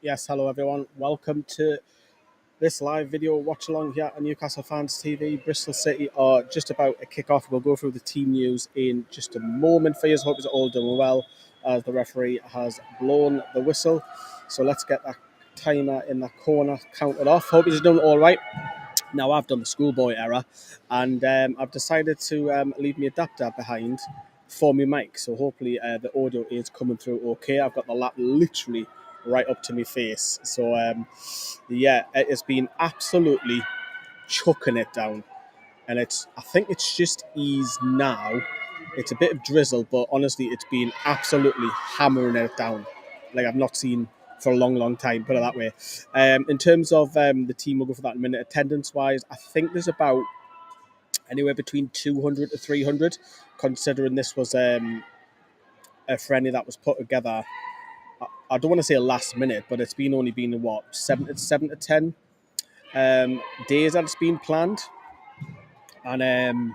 Yes, hello everyone. Welcome to this live video watch along here on Newcastle Fans TV. Bristol City are just about to kick off. We'll go through the team news in just a moment for you. Hope you're all doing well as the referee has blown the whistle. So let's get that timer in the corner counted off. Hope you're doing all right. Now I've done the schoolboy error and I've decided to leave my adapter behind for my mic. So hopefully the audio is coming through okay. I've got the lap literally right up to my face. So yeah, it has been absolutely chucking it down. And I think it's just eased now. It's a bit of drizzle, but honestly, it's been absolutely hammering it down like I've not seen for a long, long time, put it that way. In terms of the team, we'll go for that in a minute. Attendance-wise, I think there's about anywhere between 200 to 300, considering this was a friendly that was put together. I don't want to say last minute, but it's only been what, 7 to 10 days that it's been planned. And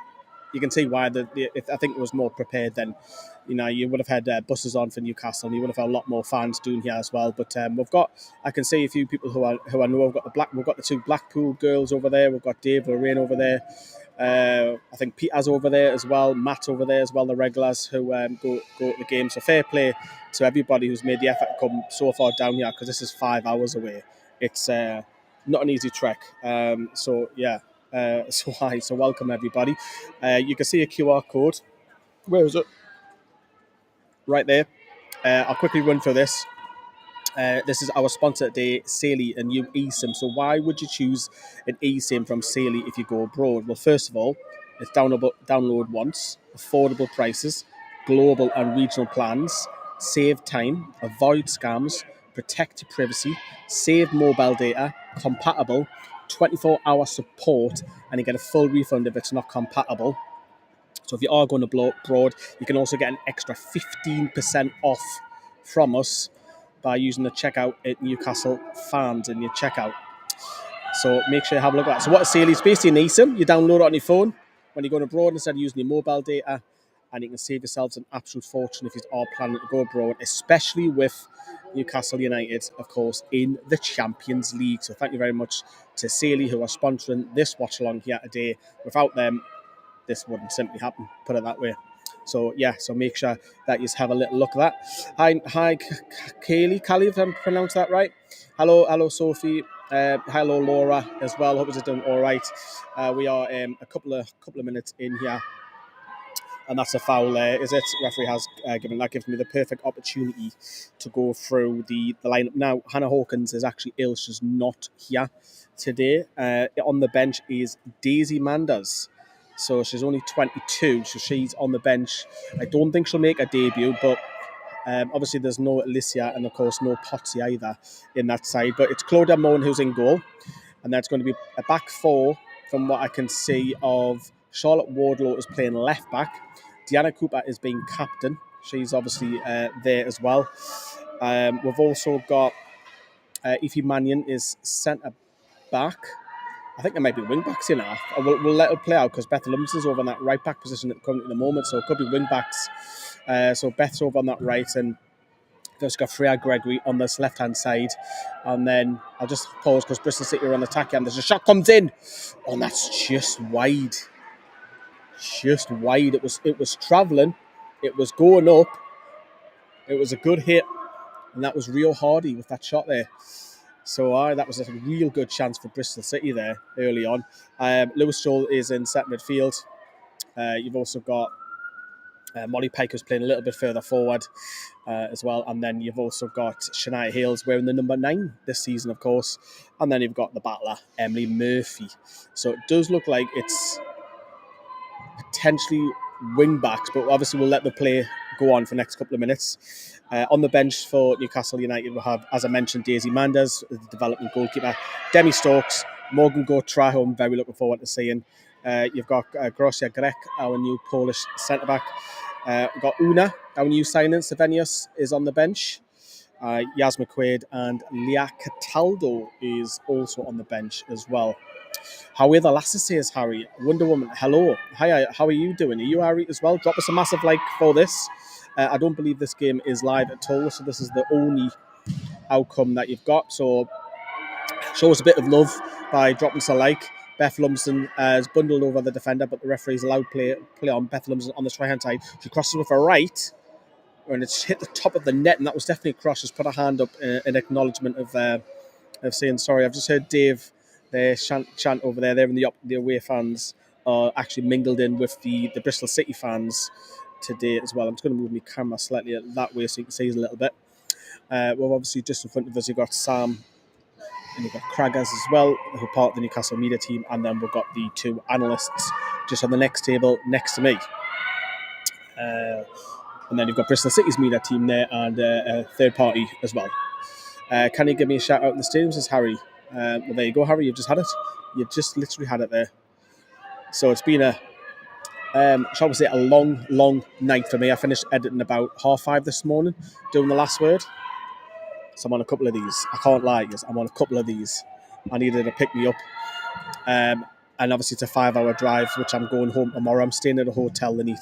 you can see why I think it was more prepared than, you would have had buses on for Newcastle, and you would have had a lot more fans doing here as well. But I can see a few people who I know. We've got the two Blackpool girls over there. We've got Dave Lorraine over there. I think Peter's over there as well. Matt's over there as well. The regulars who go to the game. So fair play to everybody who's made the effort to come so far down here, because this is 5 hours away. It's not an easy trek. So yeah. So welcome everybody. You can see a QR code. Where is it? Right there. I'll quickly run through this. This is our sponsor today, Saley, a new eSIM. So why would you choose an eSIM from Saley if you go abroad? Well, first of all, it's download once, affordable prices, global and regional plans, save time, avoid scams, protect your privacy, save mobile data, compatible, 24-hour support, and you get a full refund if it's not compatible. So if you are going abroad, you can also get an extra 15% off from us by using the checkout at Newcastle Fans in your checkout. So make sure you have a look at that. So what is Saley? It's basically an eSIM. You download it on your phone when you're going abroad instead of using your mobile data, and you can save yourselves an absolute fortune if you are planning to go abroad, especially with Newcastle United, of course, in the Champions League. So thank you very much to Saley, who are sponsoring this watch along here today. Without them, this wouldn't simply happen, put it that way. So yeah, so make sure that you have a little look at that. Hi, Kaylee, if I'm pronounced that right. Hello, Sophie. Hello, Laura, as well. Hope you're doing all right. We are a couple of minutes in here, and that's a foul there, is it? Referee has gives me the perfect opportunity to go through the lineup. Now, Hannah Hawkins is actually ill. She's not here today. On the bench is Daisy Manders. So she's only 22, so she's on the bench. I don't think she'll make a debut, but obviously there's no Alicia and, of course, no Potsy either in that side. But it's Claudia Moan who's in goal, and that's going to be a back four from what I can see of Charlotte Wardlow is playing left back. Deanna Cooper is being captain. She's obviously there as well. We've also got Ify Mannion is centre back. I think there might be wing backs in half. We'll let it play out because Beth Lumsden's over on that right back position currently at the moment, so it could be wing backs. So Beth's over on that right, and there's got Freya Gregory on this left hand side. And then I'll just pause because Bristol City are on the attack, and there's a shot comes in. Oh, and that's just wide. Just wide. It was travelling. It was going up. It was a good hit, and that was Rio Hardy with that shot there. So that was a real good chance for Bristol City there early on. Lewis Joel is in centre midfield. You've also got Molly Piker's playing a little bit further forward as well. And then you've also got Shania Hales wearing the number 9 this season, of course. And then you've got the battler, Emily Murphy. So it does look like it's potentially wing backs, but obviously we'll let the play go on for the next couple of minutes. On the bench for Newcastle United, we'll have, as I mentioned, Daisy Manders, the development goalkeeper, Demi Stokes, Morgan Gautrat, who I'm very looking forward to seeing. You've got Grosia Grek, our new Polish centre-back. We've got Una, our new signing. Savenius is on the bench. Yas McQuaid and Leah Cataldo is also on the bench as well. How are the lasses, says Harry. Wonder Woman, hello. Hi, how are you doing? Are you Harry as well? Drop us a massive like for this. I don't believe this game is live at all, so this is the only outcome that you've got. So show us a bit of love by dropping us a like. Beth Lumsden has bundled over the defender, but the referee's allowed play on Beth Lumsden on this right-hand side. She crosses with her right, and it's hit the top of the net, and that was definitely a cross. She's put her hand up in acknowledgement of saying sorry. I've just heard Dave there chant over there. They're in the away fans are actually mingled in with the Bristol City fans today as well. I'm just going to move my camera slightly that way so you can see us a little bit. Well, obviously just in front of us you've got Sam and you've got Craggers as well, who are part of the Newcastle media team, and then we've got the two analysts just on the next table next to me. And then you've got Bristol City's media team there and a third party as well. Can you give me a shout out in the stadium, says Harry. Well, there you go, Harry, you've just had it. You've just literally had it there. So it's been shall we say, a long night for me. I finished editing about 5:30 this morning, doing the last word. So I'm on a couple of these. I can't lie, I'm on a couple of these. I needed to pick me up. And obviously it's a 5-hour drive, which I'm going home tomorrow. I'm staying at a hotel the Neat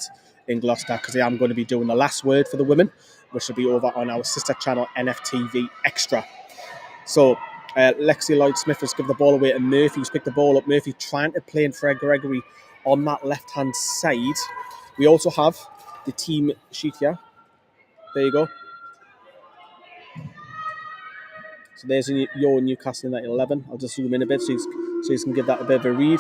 in Gloucester because I am going to be doing the last word for the women, which will be over on our sister channel, NFTV Extra. So Lexi Lloyd-Smith has given the ball away to Murphy, who's picked the ball up. Murphy trying to play in Fred Gregory on that left-hand side. We also have the team sheet here. There you go. So there's your Newcastle United 11. I'll just zoom in a bit so you can give that a bit of a read.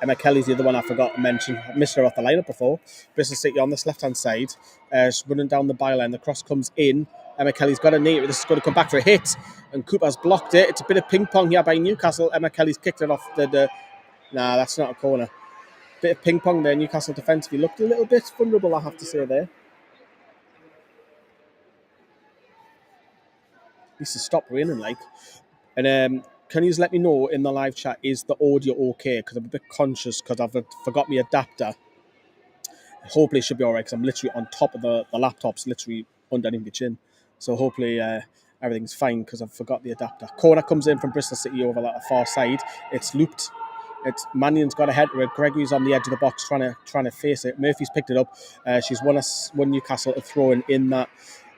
Emma Kelly's the other one I forgot to mention. I missed her off the lineup before. Bristol City on this left-hand side. She's running down the byline. The cross comes in. Emma Kelly's got a knee. This is going to come back for a hit. And Cooper's blocked it. It's a bit of ping-pong here by Newcastle. Emma Kelly's kicked it off the... Nah, that's not a corner. Bit of ping-pong there. Newcastle defensively looked a little bit vulnerable, I have to say there. Needs to stop raining, like. And can you just let me know in the live chat, is the audio okay? Because I'm a bit conscious because I've forgot my adapter. Hopefully it should be all right because I'm literally on top of the laptop's literally underneath my chin. So hopefully everything's fine because I've forgot the adapter. Corner comes in from Bristol City over that far side. It's looped. Mannion's got a head to it. Gregory's on the edge of the box trying to face it. Murphy's picked it up. She's won Newcastle to throw in that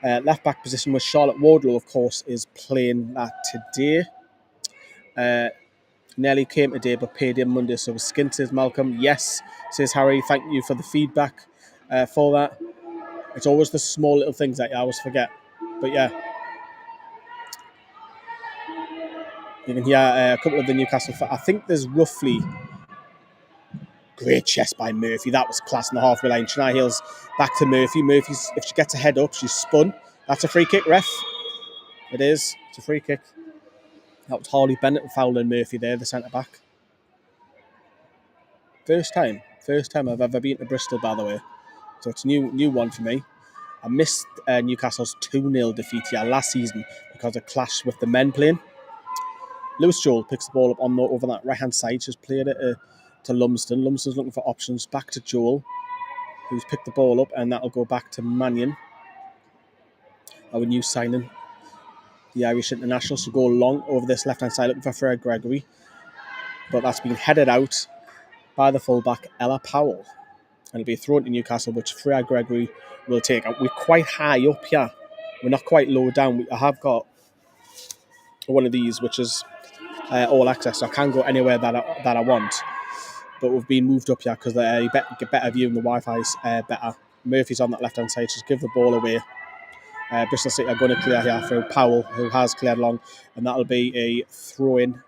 left back position where Charlotte Wardlow, of course, is playing that today. Nelly came today but paid in Monday, so skint, says Malcolm. Yes, says Harry. Thank you for the feedback for that. It's always the small little things that I always forget. But yeah, you can hear a couple of the Newcastle. I think there's roughly... Great chest by Murphy. That was class in the halfway line. Shania Hill's back to Murphy. Murphy's, if she gets a head up, she's spun. That's a free kick, ref. It is. It's a free kick. That was Harley Bennett fouling Murphy there, the centre-back. First time I've ever been to Bristol, by the way. So it's a new one for me. I missed Newcastle's 2-0 defeat here last season because of clash with the men playing. Lewis Joel picks the ball up over that right-hand side. She's played it to Lumsden. Lumsden's looking for options. Back to Joel, who's picked the ball up, and that'll go back to Mannion, our new signing, the Irish international. So go long over this left-hand side looking for Fred Gregory. But that's been headed out by the fullback, Ella Powell. And it'll be thrown to Newcastle, which Fred Gregory will take. We're quite high up here. We're not quite low down. I have got one of these, which is all access, so I can go anywhere that I want. But we've been moved up here because you get better view and the Wi-Fi's better. Murphy's on that left-hand side, just give the ball away. Bristol City are going to clear here through Powell, who has cleared long, and that'll be a throw-in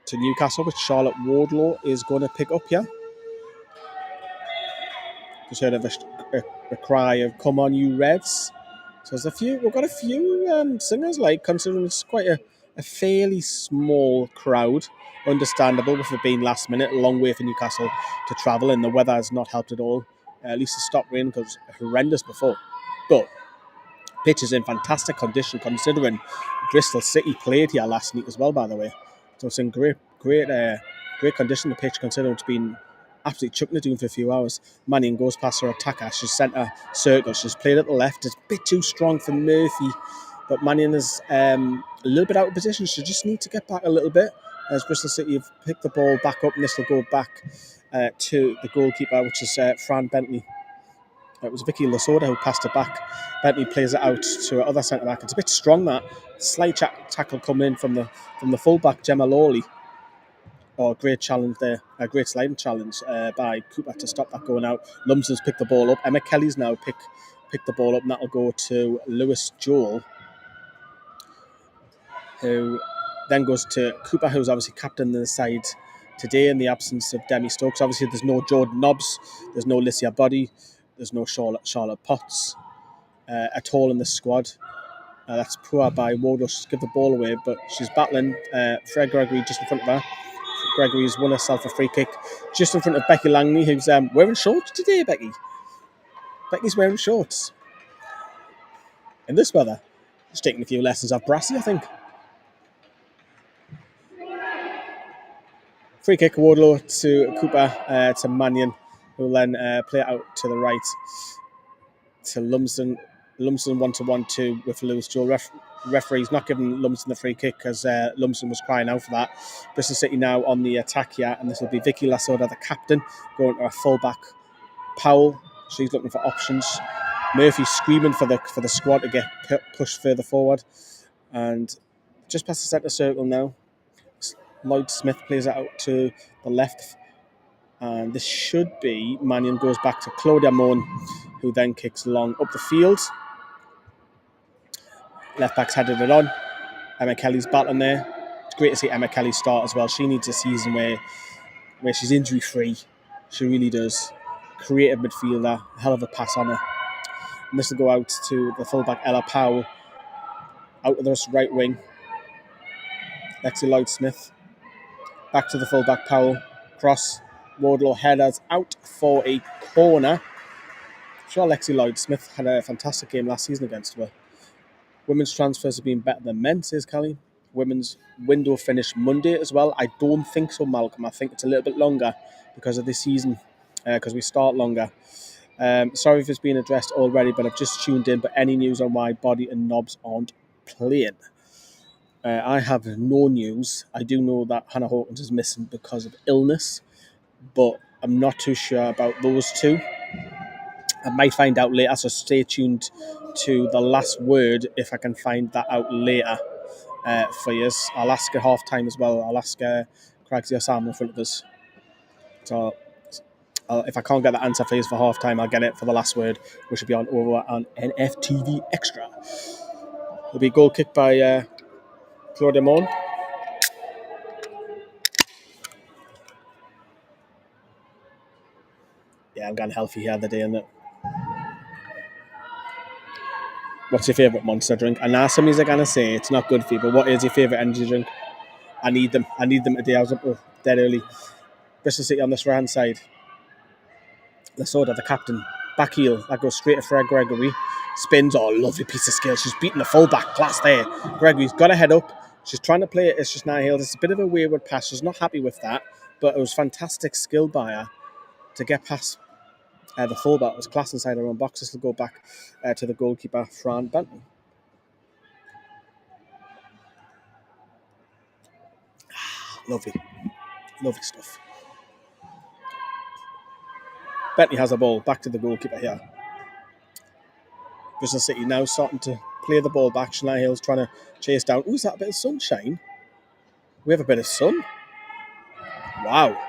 to Newcastle, which Charlotte Wardlow is going to pick up here. Just heard of a cry of "Come on, you Reds!" So we've got a few singers, like, considering it's quite a fairly small crowd. Understandable with it being last minute, a long way for Newcastle to travel, and the weather has not helped at all. At least it stopped raining because it was horrendous before. But pitch is in fantastic condition considering Bristol City played here last night as well, by the way. So it's in great condition, the pitch, considering it's been absolutely chucking it doing for a few hours. Mannion goes past her attacker. She's sent a circle. She's played at the left. It's a bit too strong for Murphy, but Mannion is a little bit out of position. She just needs to get back a little bit. As Bristol City have picked the ball back up, and this will go back to the goalkeeper, which is Fran Bentley. It was Vicky Lasoda who passed it back. Bentley plays it out to her other centre back. It's a bit strong, that slight tackle coming in from the fullback Gemma Lawley. Oh, great challenge there. A great sliding challenge by Cooper to stop that going out. Lumsden's picked the ball up. Emma Kelly's now picked the ball up, and that'll go to Lewis Joel, who then goes to Cooper, who's obviously captain the side today in the absence of Demi Stokes. Obviously, there's no Jordan Nobbs, there's no Licia Buddy, there's no Charlotte Potts at all in the squad. That's poor by Wardle. She's give the ball away, but she's battling Fred Gregory just in front of her. Gregory's won herself a free kick just in front of Becky Langley, who's wearing shorts today, Becky. Becky's wearing shorts. In this weather, she's taking a few lessons off Brassy, I think. Free kick, Wardlow to Cooper, to Mannion, who will then play it out to the right to Lumsden. Lumsden 1-1-2 with Lewis Joel. Referee's not giving Lumsden the free kick because Lumsden was crying out for that. Bristol City now on the attack here, and this will be Vicky Lasoda, the captain, going to a full-back. Powell, she's looking for options. Murphy screaming for the squad to get pushed further forward. And just past the centre circle now, Lloyd Smith plays it out to the left. And this should be, Mannion goes back to Claudia Moan, who then kicks long up the field. Left back's headed it on. Emma Kelly's battling there. It's great to see Emma Kelly start as well. She needs a season where she's injury free. She really does. Creative midfielder, hell of a pass on her. And this will go out to the fullback Ella Powell. Out of this right wing. Lexi Lloyd Smith. Back to the fullback Powell. Cross. Wardlow headers out for a corner. I'm sure Lexi Lloyd Smith had a fantastic game last season against her. Women's transfers have been better than men, says Kelly. Women's window finished Monday as well. I don't think so, Malcolm. I think it's a little bit longer because of this season, because we start longer. Sorry if it's been addressed already, but I've just tuned in. But any news on why Body and Nobbs aren't playing? I have no news. I do know that Hannah Hawkins is missing because of illness, but I'm not too sure about those two. I might find out later, so stay tuned to the last word if I can find that out later for you. I'll ask at half time as well. I'll ask Craigsy or Sam in front of us. So if I can't get the answer for you for half time, I'll get it for the last word, which will be over on NFTV Extra. It'll be a goal kick by Claudia Moan. Yeah, I'm getting healthy here the day, isn't it? What's your favourite Monster drink? And now somebody's going to say it's not good for you, but what is your favourite energy drink? I need them today. I was up dead early. Bristol City on this right-hand side. Lasoda, the captain. Back heel. That goes straight to Fred Gregory. Spins. Oh, lovely piece of skill. She's beating the full-back. Class there. Gregory's got to head up. She's trying to play it. It's just now healed. It's a bit of a wayward pass. She's not happy with that, but it was fantastic skill by her to get past the full-back. It was class inside her own box. This will go back to the goalkeeper, Fran Benton. Lovely stuff. Bentley has the ball, back to the goalkeeper here. Bristol City now starting to play the ball back. Shania Hill's trying to chase down. Ooh, is that a bit of sunshine? We have a bit of sun. Wow.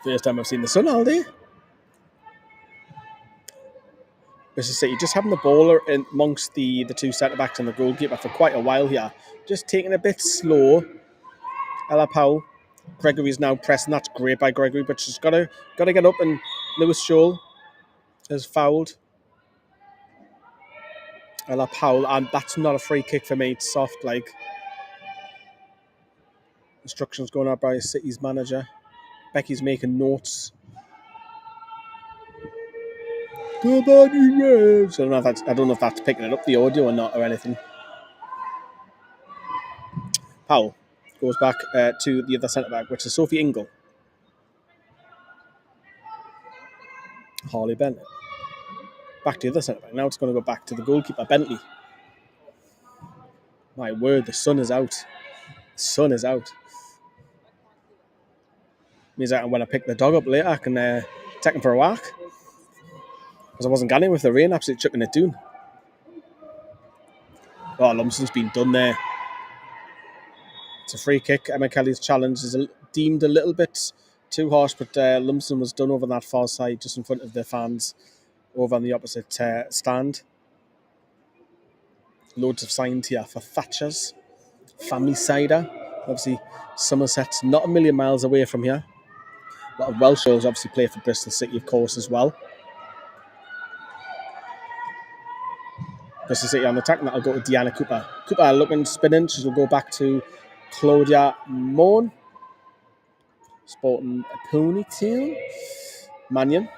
First time I've seen the sun all day. Bristol City just having the ball in amongst the two centre-backs and the goalkeeper for quite a while here. Just taking a bit slow. Ella Powell. Gregory's now pressing. That's great by Gregory, but she's got to get up, and Lewis Joel has fouled Ella Powell, and that's not a free kick for me. It's soft, like. Instructions going out by City's manager. Becky's making notes. Come on, you Reds. I don't know if that's picking it up, the audio or not, or anything. Powell goes back to the other centre-back, which is Sophie Ingle. Harley Bennett. Back to the other centre-back. Now it's going to go back to the goalkeeper, Bentley. My word, the sun is out. The sun is out. Means that when I pick the dog up later, I can take him for a walk. because I wasn't getting it with the rain, absolutely chucking it down. Oh, Lumsden's been done there. It's a free kick. Emma Kelly's challenge is deemed a little bit too harsh, but Lumsden was done over on that far side, just in front of the fans, over on the opposite stand. Loads of signs here for Thatcher's, Family Cider. Obviously, Somerset's not a million miles away from here. A lot of Welsh girls obviously play for Bristol City, of course, as well. Bristol City on the attack, and that'll go to Deanna Cooper. Cooper looking, spinning. She'll go back to Claudia Moan. Sporting a ponytail. Mannion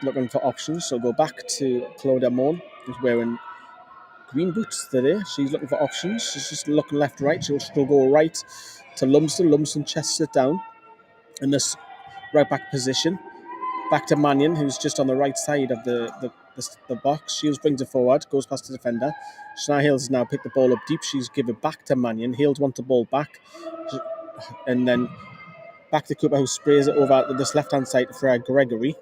looking for options. She'll go back to Claudia Moan, who's wearing green boots today. She's looking for options. She's just looking left, right. She'll still go right to Lumsden. Lumsden chests it down in this right back position. Back to Mannion, who's just on the right side of the box. Shields brings it forward, goes past the defender. Shania Hales has now picked the ball up deep. She's given it back to Mannion. Hales wants the ball back. And then back to Cooper, who sprays it over this left-hand side for Gregory.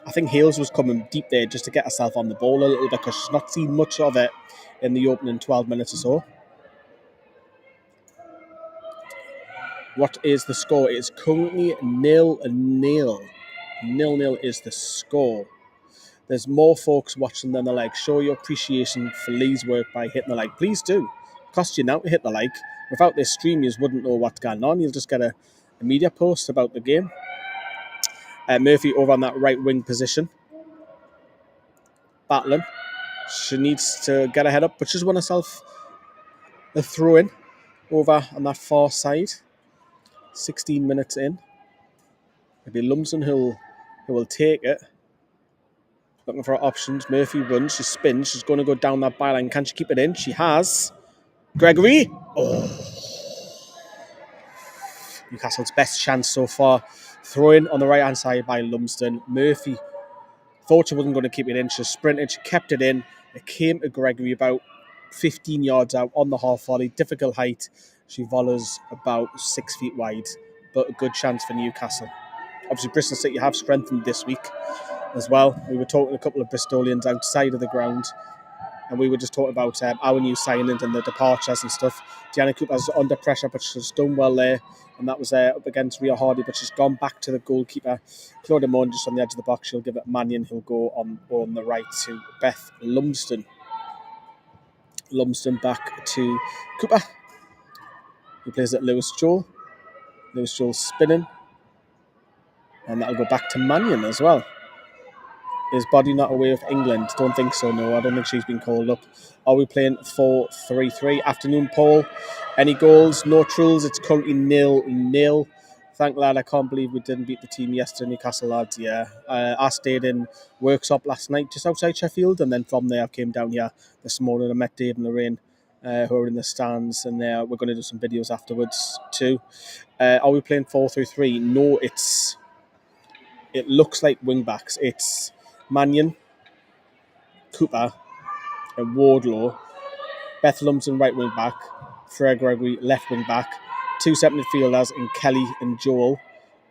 I think Hales was coming deep there just to get herself on the ball a little bit because she's not seen much of it in the opening 12 minutes or so. What is the score? It's currently 0-0. 0-0 is the score. There's more folks watching than the like. Show your appreciation for Lee's work by hitting the like. Please do. It costs you now to hit the like. Without this stream, you wouldn't know what's going on. You'll just get a media post about the game. Murphy over on that right wing position. Battling. She needs to get her head up, but she's won herself a throw in over on that far side. 16 minutes in. It'll be Lumsden who will take it. Looking for options. Murphy runs. She spins. She's going to go down that byline. Can she keep it in? She has. Gregory. Oh. Newcastle's best chance so far. Throw in on the right-hand side by Lumsden. Murphy thought she wasn't going to keep it in. She sprinted. She kept it in. It came to Gregory about 15 yards out on the half volley. Difficult height. She volleys about 6 feet wide. But a good chance for Newcastle. Obviously, Bristol City have strengthened this week as well. We were talking to a couple of Bristolians outside of the ground, and we were just talking about our new signing and the departures and stuff. Deanna Cooper's under pressure, but she's done well there, and that was up against Ria Hardy, but she's gone back to the goalkeeper. Claudia Moan just on the edge of the box. She'll give it Mannion, who'll go on the right to Beth Lumsden. Lumsden back to Cooper, who plays at Lewis Joel. Lewis Joel spinning, and that'll go back to Mannion as well. Is Body not away with England? Don't think so, no. I don't think she's been called up. Are we playing 4-3-3? Afternoon poll. Any goals? No trulls. It's currently 0-0. Thank lad, I can't believe we didn't beat the team yesterday, Newcastle lads, yeah. I stayed in Worksop last night, just outside Sheffield, and then from there I came down here this morning. I met Dave and Lorraine, who are in the stands, and we're going to do some videos afterwards too. Are we playing 4-3-3? No, it looks like wing-backs. It's Mannion, Cooper, and Wardlow. Beth Lumsden right wing back, Freya Gregory left wing back, two separate midfielders in Kelly and Joel,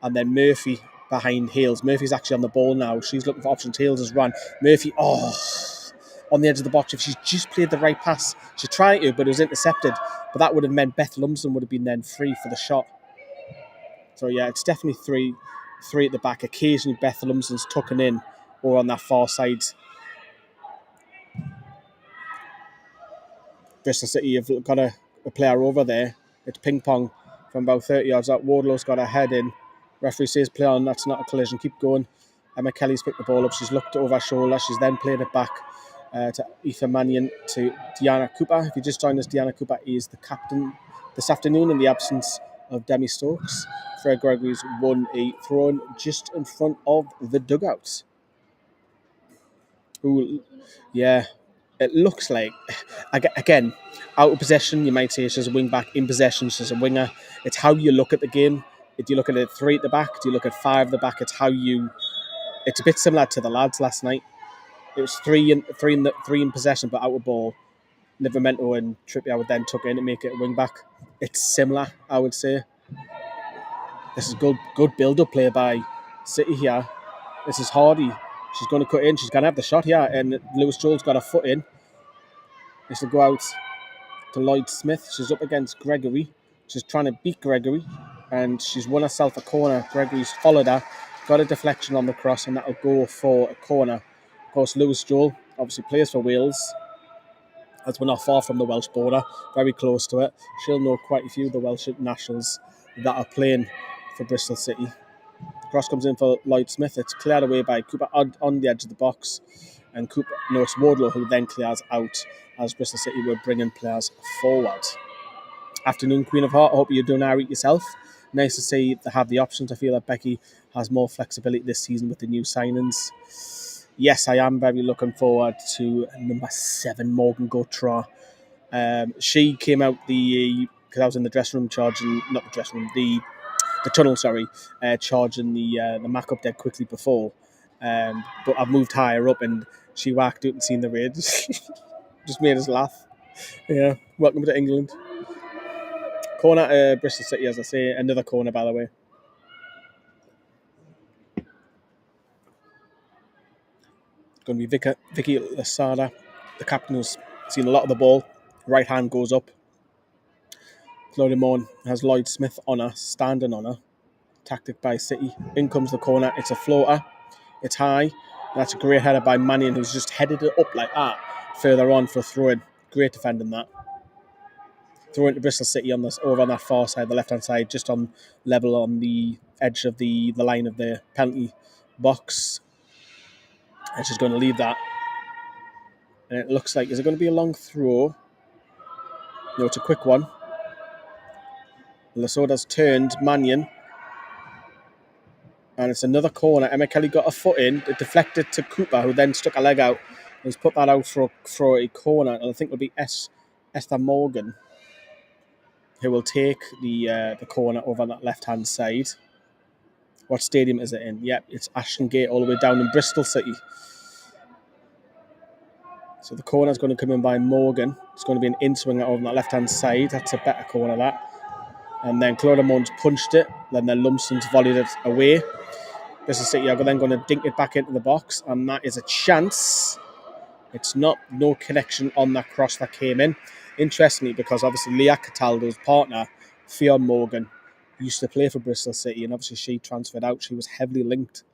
and then Murphy behind Hales. Murphy's actually on the ball now. She's looking for options. Hales has run. Murphy, on the edge of the box. If she's just played the right pass, she tried to, but it was intercepted. But that would have meant Beth Lumsden would have been then free for the shot. So yeah, it's definitely three at the back. Occasionally Beth Lumsden's tucking in or on that far side. Bristol City have got a player over there. It's ping pong from about 30 yards out. Wardlow's got a head in. Referee says play on. That's not a collision. Keep going. Emma Kelly's picked the ball up. She's looked over her shoulder. She's then played it back to Aoife Mannion to Deanna Cooper. If you just joined us, Deanna Cooper is the captain this afternoon in the absence of Demi Stokes. Fred Gregory's won a throw-in just in front of the dugout. Ooh, yeah. It looks like, again, out of possession, you might say it's just a wing back. In possession, it's just a winger. It's how you look at the game. Do you look at it 3 at the back? Do you look at 5 at the back? It's a bit similar to the lads last night. It was 3 in possession, but out of ball. Livramento and Trippier would then tuck in and make it a wing back. It's similar, I would say. This is good build-up play by City here. This is Hardy. She's going to cut in. She's going to have the shot here. And Lewis Joel's got a foot in. This will go out to Lloyd Smith. She's up against Gregory. She's trying to beat Gregory. And she's won herself a corner. Gregory's followed her. Got a deflection on the cross. And that'll go for a corner. Of course, Lewis Joel obviously plays for Wales. As we're not far from the Welsh border. Very close to it. She'll know quite a few of the Welsh nationals that are playing for Bristol City. Cross comes in for Lloyd Smith. It's cleared away by Cooper on the edge of the box. And Cooper, no, it's Wardlow who then clears out as Bristol City were bringing players forward. Afternoon, Queen of Heart. I hope you're doing all right yourself. Nice to see they have the options. I feel that Becky has more flexibility this season with the new signings. Yes, I am very looking forward to number 7, Morgan Gautrat. She came out because I was in the dressing room charging, not the dressing room, the tunnel, charging the Mac up dead quickly before. But I've moved higher up and she whacked out and seen the raids. Just made us laugh. Yeah, welcome to England. Corner Bristol City, as I say. Another corner, by the way. Going to be Vicky Lasada, the captain, who's seen a lot of the ball. Right hand goes up. Claudia Moan has Lloyd Smith on her, standing on her. Tactic by City. In comes the corner. It's a floater. It's high. That's a great header by Mannion, who's just headed it up like that further on for a throw-in. Great defending that. Throw into Bristol City over on that far side, the left-hand side, just on level on the edge of the line of the penalty box. And she's going to leave that. And it looks like, is it going to be a long throw? No, it's a quick one. Lasoda's turned Mannion. And it's another corner. Emma Kelly got a foot in. It deflected to Cooper, who then stuck a leg out. He's put that out for a corner. And I think it'll be Esther Morgan who will take the corner over on that left-hand side. What stadium is it in? Yep, it's Ashton Gate all the way down in Bristol City. So the corner's going to come in by Morgan. It's going to be an in-swinger over on that left-hand side. That's a better corner, that. And then Claudia Moans punched it. Then the Lumsden's volleyed it away. Bristol City are then going to dink it back into the box. And that is a chance. It's no connection on that cross that came in. Interestingly, because obviously Leah Cataldo's partner, Fionn Morgan, used to play for Bristol City, and obviously she transferred out. She was heavily linked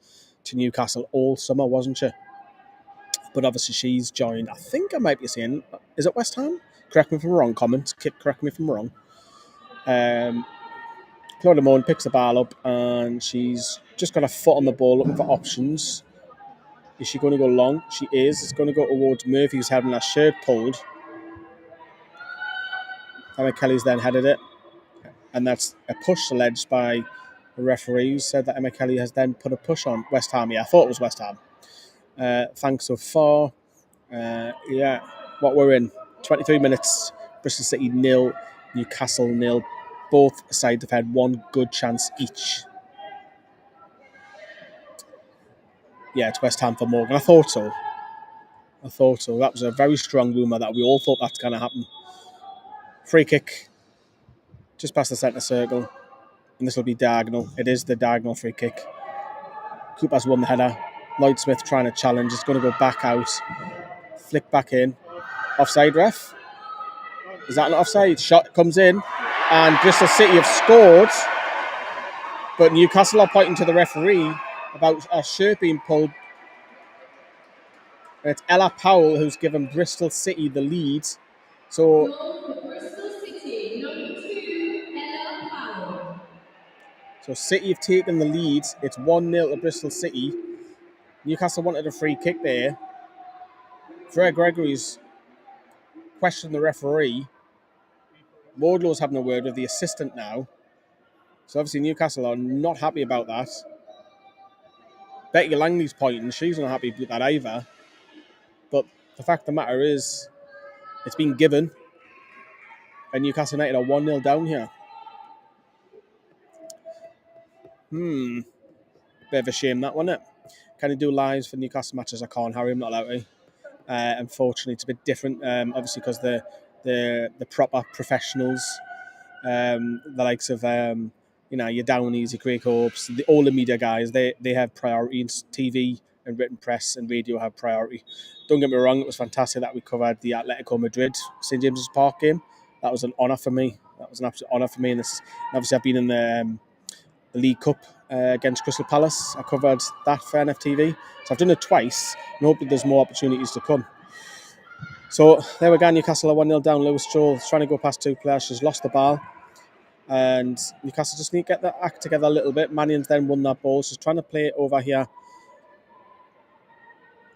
to Newcastle all summer, wasn't she? But obviously she's joined, I think I might be saying, is it West Ham? Correct me if I'm wrong, comments. Correct me if I'm wrong. Claudia Moan picks the ball up, and she's just got a foot on the ball looking for options. Is she going to go long? She is. It's going to go towards Murphy, who's having her shirt pulled. Emma Kelly's then headed it. And that's a push alleged by the referee, who said that Emma Kelly has then put a push on West Ham. Yeah, I thought it was West Ham. Thanks so far. What we're in. 23 minutes. Bristol City 0, Newcastle 0. Both sides have had one good chance each. Yeah, it's West Ham for Morgan. I thought so. That was a very strong rumour that we all thought that's going to happen. Free kick. Just past the centre circle. And this will be diagonal. It is the diagonal free kick. Cooper's won the header. Lloyd Smith trying to challenge. It's going to go back out. Flick back in. Offside, ref? Is that an offside? Shot comes in. And Bristol City have scored. But Newcastle are pointing to the referee about a shirt being pulled. And it's Ella Powell who's given Bristol City the lead. So City have taken the lead. It's 1-0 to Bristol City. Newcastle wanted a free kick there. Freya Gregory's questioned the referee. Wardlow's having a word with the assistant now. So obviously Newcastle are not happy about that. Becky Langley's pointing. She's not happy with that either. But the fact of the matter is, it's been given. And Newcastle United are 1-0 down here. Bit of a shame that, wasn't it? Can you do lives for Newcastle matches? I can't, Harry. I'm not allowed to. Unfortunately, it's a bit different. Obviously, because the proper professionals, the likes of your Downies, your Craig Hopes, all the media guys, they have priority in TV and written press and radio have priority. Don't get me wrong, it was fantastic that we covered the Atletico Madrid St James's Park game. That was an honour for me. That was an absolute honour for me. And obviously I've been in the League Cup against Crystal Palace. I covered that for NFTV. So I've done it twice, and hopefully there's more opportunities to come. So there we go, Newcastle are 1-0 down. Lewis Joel is trying to go past two players. She's lost the ball. And Newcastle just need to get their act together a little bit. Mannion's then won that ball. She's trying to play it over here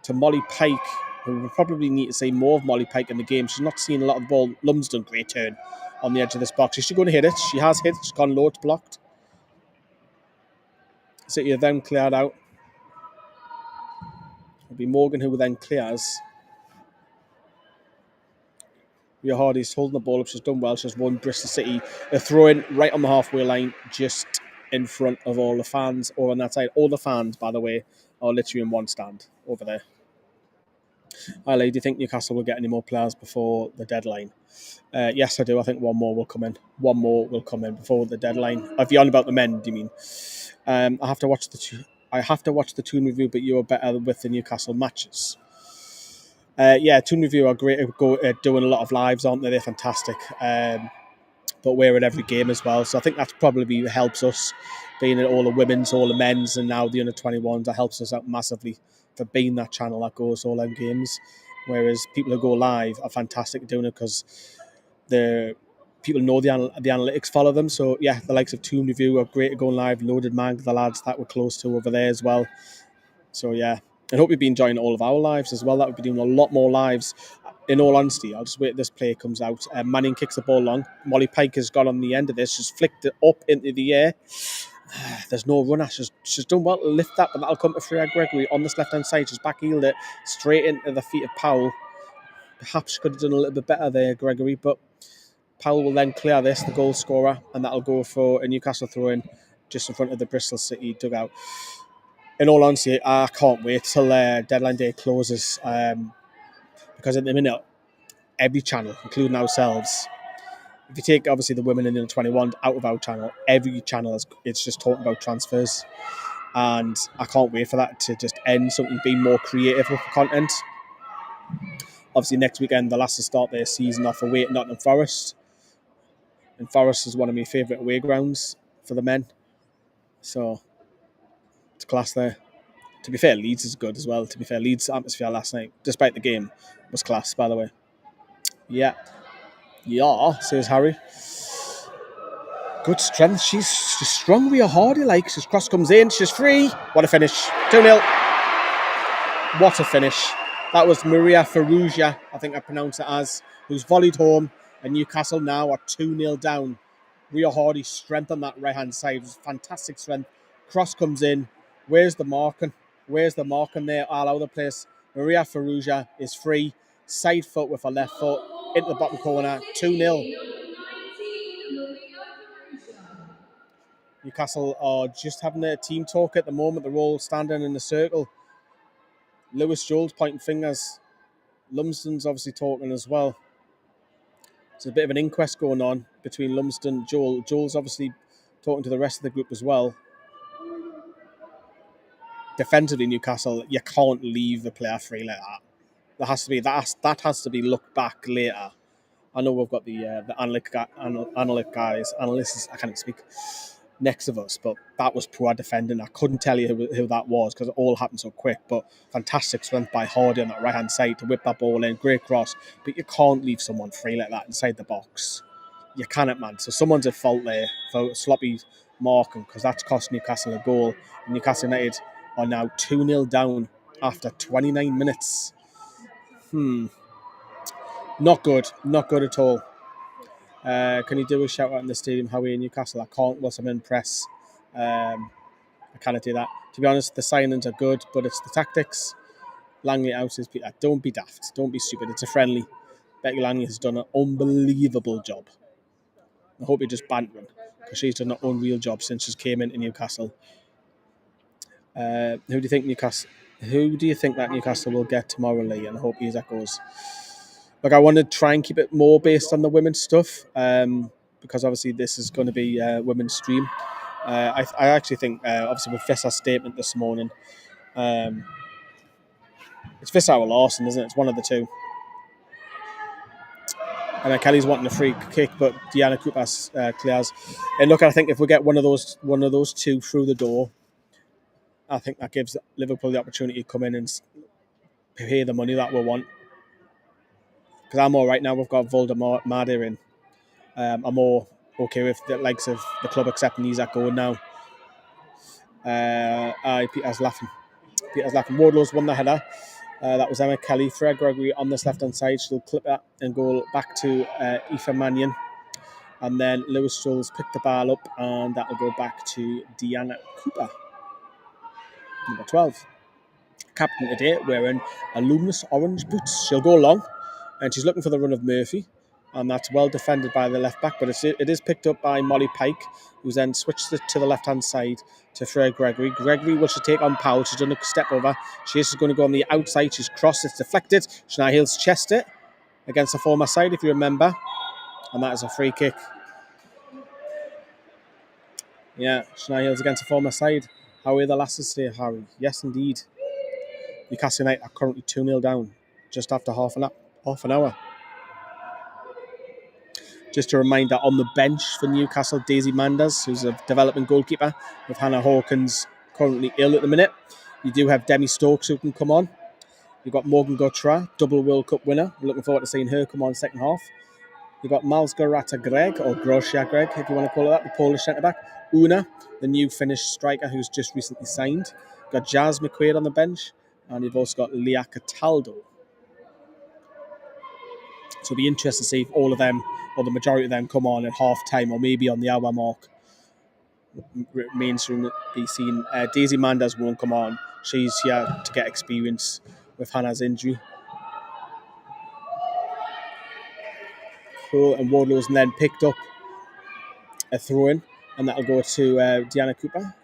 to Molly Pike, who will probably need to see more of Molly Pike in the game. She's not seeing a lot of the ball. Lum's done a great turn on the edge of this box. Is she going to hit it? She has hit. She's gone low. It's blocked. City have then cleared out. It'll be Morgan who then clears. Ria Hardy's holding the ball up. She's done well. She's won Bristol City. They're throwing right on the halfway line, just in front of all the fans over on that side. All the fans, by the way, are literally in one stand over there. Ali, do you think Newcastle will get any more players before the deadline? Yes, I do. I think one more will come in. One more will come in before the deadline. If you're on about the men, do you mean? I have to watch the Toon Review, but you are better with the Newcastle matches. Toon Review are great at doing a lot of lives, aren't they? They're fantastic. But we're at every game as well. So I think that's probably helps us, being at all the women's, all the men's, and now the under-21s. That helps us out massively for being that channel that goes to all them games. Whereas people who go live are fantastic at doing it because the people know the analytics follow them. So yeah, the likes of Toon Review are great at going live. Loaded Mag, the lads that we're close to over there as well. So yeah, I hope you've been enjoying all of our lives as well. That we'll be doing a lot more lives. In all honesty, I'll just wait till this play comes out. Manning kicks the ball long. Molly Pike has got on the end of this. She's flicked it up into the air. There's no runner. She's done well to lift that, but that'll come to Freya Gregory on this left-hand side. She's back-heeled it straight into the feet of Powell. Perhaps she could have done a little bit better there, Gregory, but Powell will then clear this, the goal scorer, and that'll go for a Newcastle throw-in just in front of the Bristol City dugout. In all honesty, I can't wait till deadline day closes because at the minute, every channel, including ourselves, if you take obviously the women in the 21 out of our channel, every channel it's just talking about transfers, and I can't wait for that to just end. Something being more creative with content. Obviously, next weekend they'll have to start their season off away at Nottingham Forest, and Forest is one of my favourite away grounds for the men. So it's class there. To be fair, Leeds is good as well. To be fair, Leeds' atmosphere last night, despite the game, was class, by the way. Yeah, says Harry. Good strength. She's strong, Ria Hardy. Like, she's cross comes in. She's free. What a finish. 2-0. What a finish. That was Maria Ferrugia, I think I pronounced it as, who's volleyed home. And Newcastle now are 2-0 down. Ria Hardy's strength on that right-hand side was fantastic strength. Cross comes in. Where's the marking? There all over the place? Maria Ferrugia is free. Side foot with her left foot into the bottom corner. 2-0. Newcastle are just having a team talk at the moment. They're all standing in a circle. Lewis Joel's pointing fingers. Lumsden's obviously talking as well. There's a bit of an inquest going on between Lumsden and Joel. Joel's obviously talking to the rest of the group as well. Defensively, Newcastle, you can't leave the player free like that. That has to be looked back later. I know we've got the analysts. I can't speak. Next of us, but that was poor defending. I couldn't tell you who that was because it all happened so quick, but fantastic strength by Hardy on that right hand side to whip that ball in. Great cross, but you can't leave someone free like that inside the box. You cannot, man. So someone's at fault there for sloppy marking because that's cost Newcastle a goal. And Newcastle United are now 2-0 down after 29 minutes. Not good at all. Can you do a shout out in the stadium? How are you in Newcastle? I can't whilst I'm in press. I cannot do that. To be honest, the signings are good, but it's the tactics. Langley out is don't be daft. Don't be stupid. It's a friendly. Becky Langley has done an unbelievable job. I hope you're just bantering because she's done an unreal job since she came into Newcastle. Who do you think that Newcastle will get tomorrow, Lee? And I hope that goes. Look, I want to try and keep it more based on the women's stuff because obviously this is going to be a women's stream. I actually think, obviously, with Vessa's statement this morning, It's Vissar or Lawson, isn't it? It's one of the two. And Kelly's wanting a free kick, but Diana Kupas clears. And look, I think if we get one of those two through the door, I think that gives Liverpool the opportunity to come in and pay the money that we want. Because I'm all right now. We've got Voldemort in. I'm more okay with the likes of the club accepting Isaac going now. Peter's laughing. Wardlow's won the header. That was Emma Kelly. Fred Gregory on this left-hand side. She'll clip that and go back to Aoife Mannion. And then Lewis Strolls picked the ball up, and that will go back to Deanna Cooper, number 12. Captain today, wearing a luminous orange boots. She'll go long, and she's looking for the run of Murphy, and that's well defended by the left back, but it is picked up by Molly Pike, who's then switched it to the left-hand side to Fred Gregory. Gregory will take on Powell. She's done a step over. She is going to go on the outside. She's crossed. It's deflected. Shania Hills chest it against the former side, if you remember, and that is a free kick. Yeah, Shania Hills against the former side. How are the lasses today, Harry? Yes, indeed. Newcastle United are currently 2-0 down, just after half an hour. Just a reminder, on the bench for Newcastle, Daisy Manders, who's a developing goalkeeper, with Hannah Hawkins currently ill at the minute. You do have Demi Stokes who can come on. You've got Morgan Gautrat, double World Cup winner. I'm looking forward to seeing her come on second half. You've got Malzgarata Greg, or Grosia Greg, if you want to call it that, the Polish centre-back. Una, the new Finnish striker who's just recently signed. You've got Jazz McQuaid on the bench. And you've also got Leah Cataldo. So it'll be interesting to see if all of them, or the majority of them, come on at half-time or maybe on the hour mark. Mainstream be seen. Daisy Manders won't come on. She's here to get experience with Hannah's injury. Cool, and Wardlow's then picked up a throw-in, and that'll go to Deanna Cooper.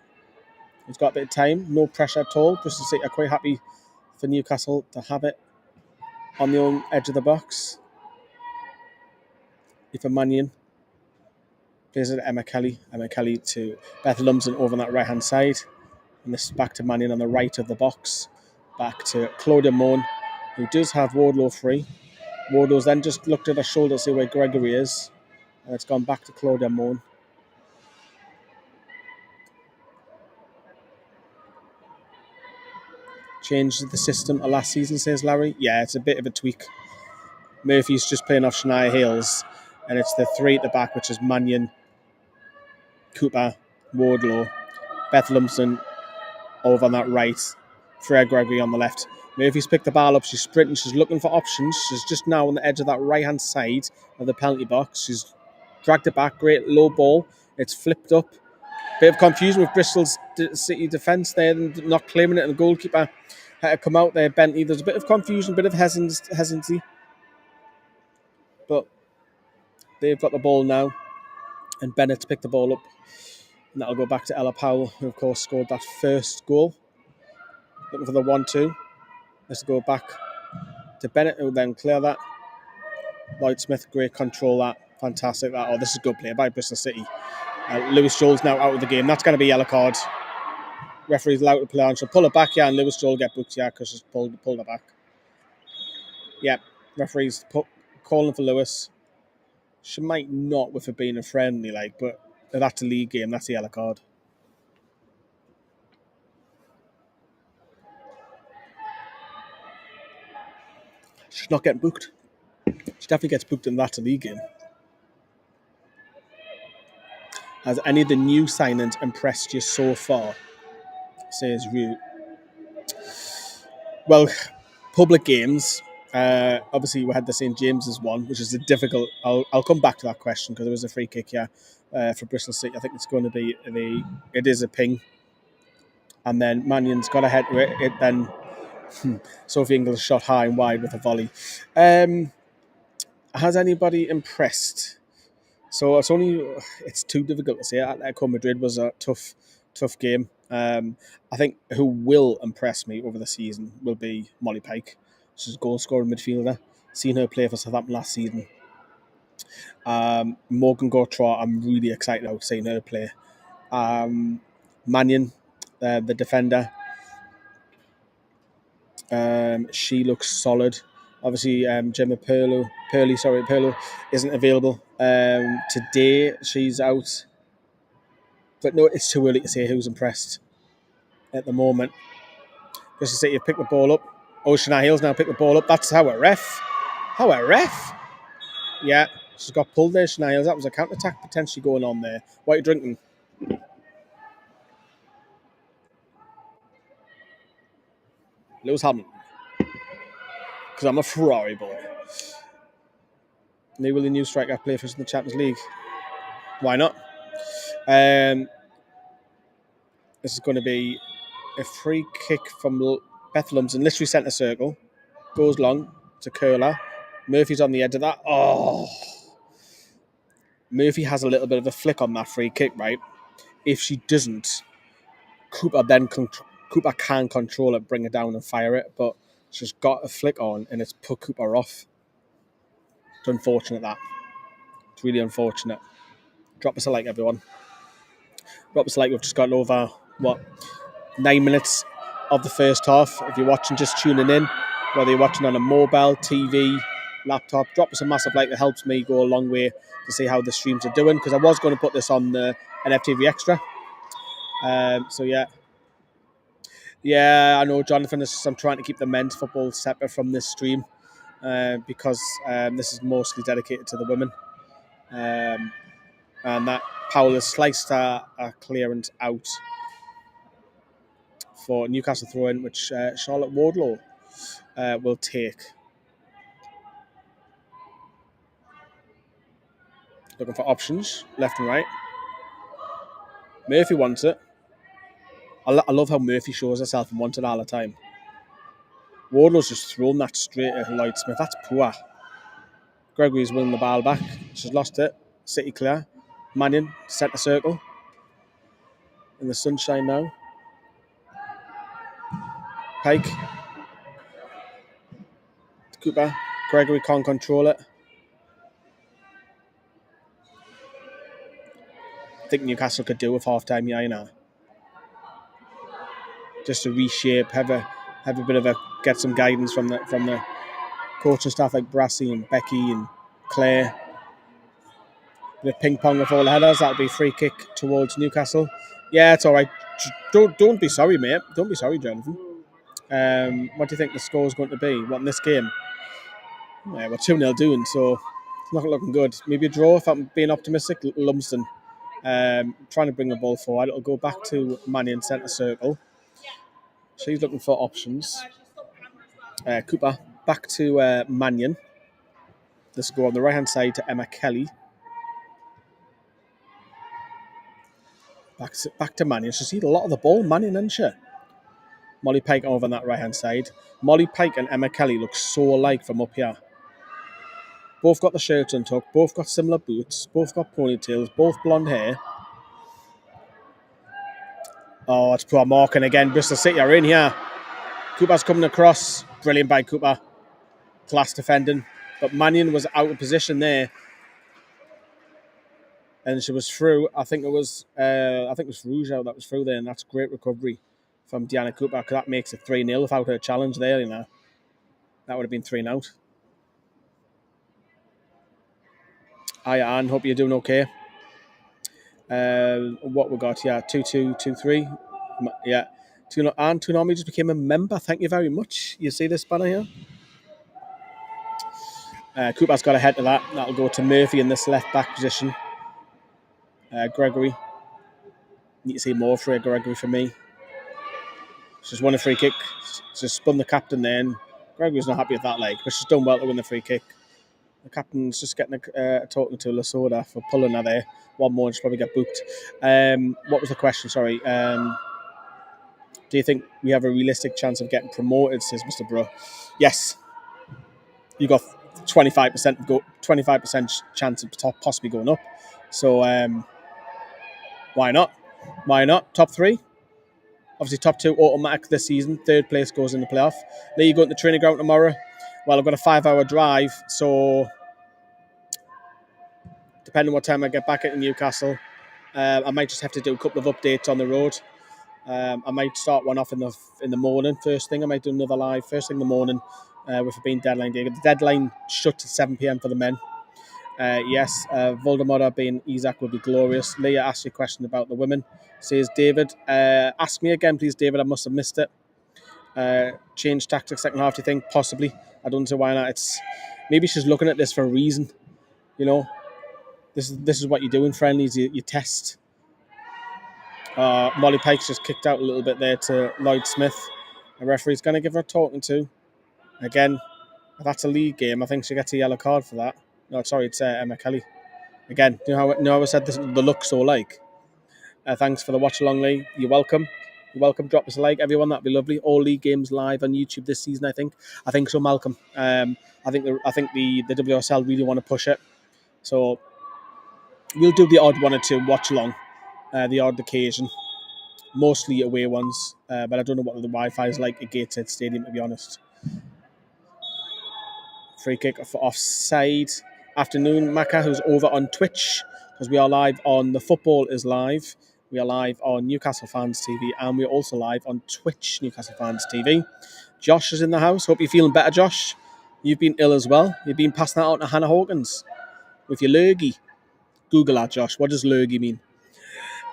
He's got a bit of time, no pressure at all. Bristol City are quite happy for Newcastle to have it on the own edge of the box. Aoife Mannion plays it Emma Kelly. Emma Kelly to Beth Lumsden over on that right-hand side. And this is back to Mannion on the right of the box. Back to Claudia Moan, who does have Wardlow free. Wardlow's then just looked at her shoulder to see where Gregory is. And it's gone back to Claudia Moan. Changed the system last season, says Larry. Yeah, it's a bit of a tweak. Murphy's just playing off Shania Hills. And it's the three at the back, which is Mannion, Cooper, Wardlow, Beth Lumsden over on that right, Freya Gregory on the left. Murphy's picked the ball up. She's sprinting. She's looking for options. She's just now on the edge of that right-hand side of the penalty box. She's dragged it back. Great low ball. It's flipped up. Bit of confusion with Bristol's City defence there, not claiming it, and the goalkeeper had to come out there, Bentley. There's a bit of confusion, a bit of hesitancy. But they've got the ball now, and Bennett's picked the ball up. And that'll go back to Ella Powell, who, of course, scored that first goal. Looking for the 1-2. Let's go back to Bennett, who will then clear that. Lloyd Smith, great control that. Fantastic that. Oh, this is good play by Bristol City. Lewis Joel's now out of the game. That's going to be a yellow card. Referee's allowed to play on. She'll pull it back, yeah, and Lewis Joel get booked, yeah, because she's pulled it back. Yeah, referee's calling for Lewis. She might not with it being a friendly, but that's a league game. That's a yellow card. She's not getting booked. She definitely gets booked in that's a league game. Has any of the new signings impressed you so far? Says Rue. Well, public games. Obviously, we had the St James's one, which is a difficult. I'll come back to that question because there was a free kick here for Bristol City. I think it's going to be it is a ping, and then Mannion's got a head to it. Then Sophie Ingles shot high and wide with a volley. Has anybody impressed? So it's too difficult to say. Atletico Madrid was a tough game. I think who will impress me over the season will be Molly Pike. She's a goal-scoring midfielder. Seen her play for Southampton last season. Morgan Gautrat, I'm really excited about seeing her play. Mannion, the defender. She looks solid. Obviously, Gemma Perlo isn't available today. She's out. But no, it's too early to say who's impressed at the moment. Bristol City have picked the ball up. Oh, Shania Hill's now picked the ball up. That's how a ref. How a ref? Yeah, she's got pulled there, Shania Hills. That was a counter-attack potentially going on there. What are you drinking? Lewis Hamilton. Because I'm a Ferrari boy. Will the new striker play for us in the Champions League? Why not? This is going to be a free kick from Bethlehem's in literally centre circle. Goes long to Curler. Murphy's on the edge of that. Oh. Murphy has a little bit of a flick on that free kick, right? If she doesn't, Cooper can control it, bring it down and fire it, but she's got a flick on and it's put Cooper off. It's unfortunate that. It's really unfortunate. Drop us a like, everyone. Drop us a like. We've just got over, 9 minutes of the first half. If you're watching, just tuning in, whether you're watching on a mobile, TV, laptop, drop us a massive like. It helps me go a long way to see how the streams are doing, because I was going to put this on the NFTV Extra. So yeah, I know, Jonathan. I'm trying to keep the men's football separate from this stream because this is mostly dedicated to the women. And that Powell has sliced a clearance out for Newcastle throw-in, which Charlotte Wardlow will take. Looking for options, left and right. Murphy wants it. I love how Murphy shows herself and wants it all the time. Wardlow's just thrown that straight at Lloyd Smith. That's poor. Gregory's winning the ball back. She's lost it. City clear. Mannion, centre circle. In the sunshine now. Pike. Cooper. Gregory can't control it. I think Newcastle could do with half-time, just to reshape, have a bit of get some guidance from the coaching staff like Brassy and Becky and Claire. The ping pong with all the headers, that'll be free kick towards Newcastle. Yeah, it's all right. Don't be sorry, mate. Don't be sorry, Jonathan. What do you think the score is going to be? What in this game? Yeah, we're 2-0 doing, so it's not looking good. Maybe a draw if I'm being optimistic. Lumsden trying to bring the ball forward. It'll go back to Mannion centre circle. She's looking for options. Cooper back to Mannion. This will go on the right hand side to Emma Kelly. Back to Mannion. She's seen a lot of the ball, Mannion, isn't she? Molly Pike over on that right hand side. Molly Pike and Emma Kelly look so alike from up here. Both got the shirts untucked, both got similar boots, both got ponytails, both blonde hair. Oh, it's poor marking again. Bristol City are in here. Cooper's coming across. Brilliant by Cooper. Class defending. But Mannion was out of position there. And she was through. I think it was Rougeau that was through there, and that's great recovery from Deanna Cooper, because that makes it 3-0 without her challenge there, That would have been 3-0. Hi, Anne. Hope you're doing okay. What we got? Yeah, 2-2, 2-3. Yeah. Anne Tunami just became a member. Thank you very much. You see this banner here? Cooper's got ahead of that. That'll go to Murphy in this left back position. Gregory. Need to see more for Gregory for me. She's won a free kick. She's spun the captain then. Gregory's not happy with that leg, but she's done well to win the free kick. The captain's just getting talking to Lasoda for pulling her there. One more and she'll probably get booked. What was the question? Sorry. Do you think we have a realistic chance of getting promoted, says Mr. Bro? Yes. You got 25% chance of possibly going up. So why not? Why not? Top 3? Obviously, top 2 automatic this season. 3rd place goes in the playoff. Lee, you go to the training ground tomorrow. Well, I've got a 5-hour drive, so depending on what time I get back into Newcastle, I might just have to do a couple of updates on the road. I might start one off in the morning. First thing, I might do another live first thing in the morning with it being deadline day. The deadline shuts at 7 p.m. for the men. Yes, Voldemort being Isaac would be glorious. Leah asked you a question about the women. Says David. Ask me again, please, David. I must have missed it. Change tactics second half, do you think? Possibly. I don't see why not. It's maybe she's looking at this for a reason. You know, this is what you do in friendlies. You test. Molly Pike's just kicked out a little bit there to Lloyd Smith. The referee's going to give her a talking to. Again, if that's a league game, I think she gets a yellow card for that. No, sorry, it's Emma Kelly. Again, you know how I said this, the look so like. Thanks for the watch along, Lee. You're welcome. You're welcome. Drop us a like, everyone. That'd be lovely. All league games live on YouTube this season. I think so, Malcolm. I think the WSL really want to push it. So we'll do the odd one or two watch along, the odd occasion, mostly away ones. But I don't know what the Wi-Fi is like at Gateshead Stadium, to be honest. Free kick for offside. Afternoon, Macca, who's over on Twitch, because we are live on The Football is Live. We are live on Newcastle Fans TV, and we're also live on Twitch, Newcastle Fans TV. Josh is in the house. Hope you're feeling better, Josh. You've been ill as well. You've been passing that out to Hannah Hawkins with your lurgy. Google that, Josh. What does lurgy mean?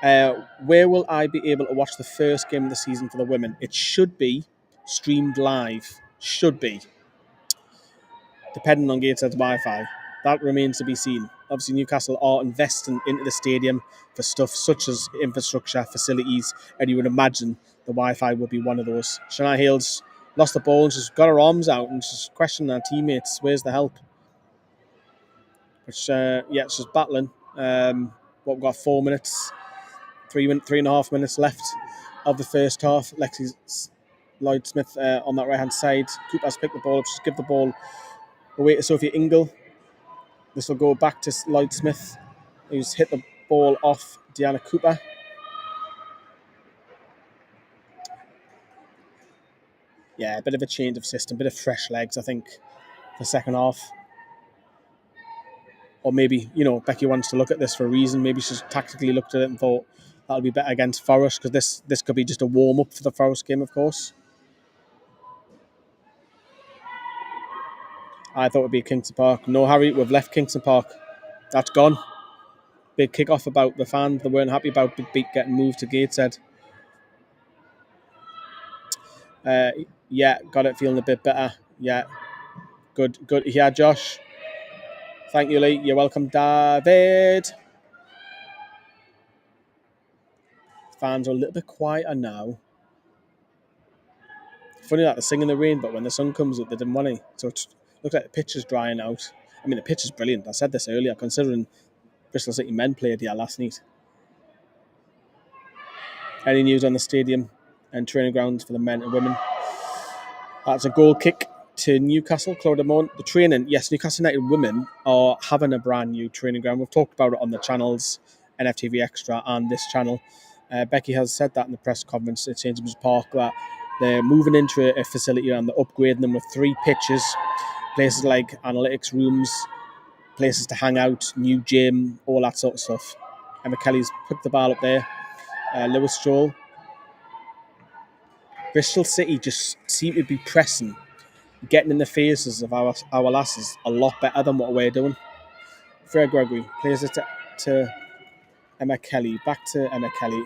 Where will I be able to watch the first game of the season for the women? It should be streamed live. Should be. Depending on Gateshead's Wi-Fi. That remains to be seen. Obviously, Newcastle are investing into the stadium for stuff such as infrastructure, facilities, and you would imagine the Wi-Fi would be one of those. Shania Hales lost the ball and she's got her arms out and she's questioning her teammates, where's the help? Which, she's battling. We've got 4 minutes, 3.5 minutes left of the first half. Lexi Lloyd Smith on that right-hand side. Cooper's picked the ball up. She's give the ball away to Sophie Ingle. This will go back to Lloyd Smith, who's hit the ball off Deanna Cooper. Yeah, a bit of a change of system, a bit of fresh legs, I think, for second half. Or maybe, Becky wants to look at this for a reason. Maybe she's tactically looked at it and thought that'll be better against Forest, because this could be just a warm-up for the Forest game, of course. I thought it would be Kingston Park. No, Harry, we've left Kingston Park. That's gone. Big kick-off about the fans. They weren't happy about Big Beat getting moved to Gateshead. Got it feeling a bit better. Yeah, good. Yeah, Josh. Thank you, Lee. You're welcome, David. Fans are a little bit quieter now. Funny that they're singing in the rain, but when the sun comes up, they didn't want to. So it looks like the pitch is drying out. I mean, the pitch is brilliant. I said this earlier, considering Bristol City men played here last night. Any news on the stadium and training grounds for the men and women? That's a goal kick to Newcastle, Claudia Moan. The training, yes, Newcastle United women are having a brand new training ground. We've talked about it on the channels, NFTV Extra and this channel. Becky has said that in the press conference at St. James's Park, that they're moving into a facility and they're upgrading them with 3 pitches, places like analytics rooms, places to hang out, new gym, all that sort of stuff. Emma Kelly's put the ball up there. Lewis Stroll. Bristol City just seem to be pressing, getting in the faces of our lasses a lot better than what we're doing. Freya Gregory plays it to Emma Kelly. Back to Emma Kelly.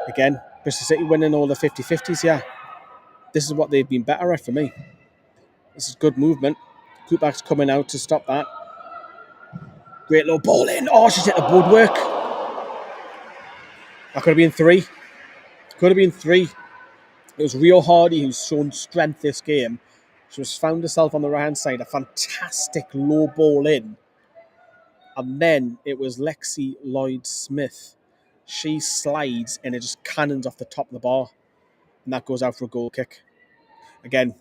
Again, Bristol City winning all the 50-50s, yeah. This is what they've been better at for me. This is good movement. Koopak's coming out to stop that. Great low ball in. Oh, she's hit the woodwork. That could have been 3. Could have been 3. It was Rio Hardy who's shown strength this game. She was found herself on the right-hand side. A fantastic low ball in. And then it was Lexi Lloyd Smith. She slides and it just cannons off the top of the bar. And that goes out for a goal kick. Again,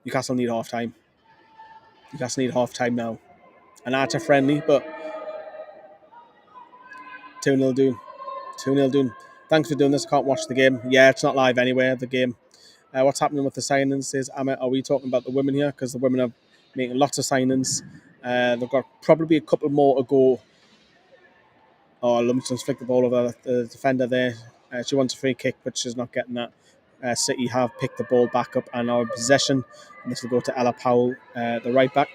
Newcastle need half-time. Newcastle need half-time now. And that's a friendly, but 2-0 doing. 2-0 doing. Thanks for doing this. Can't watch the game. Yeah, it's not live anyway, the game. What's happening with the signings? Says Amit, are we talking about the women here? Because the women are making lots of signings. They've got probably a couple more to go. Oh, Lumsden's flicked the ball over the defender there. She wants a free kick, but she's not getting that. City have picked the ball back up and are in possession. And this will go to Ella Powell, the right back.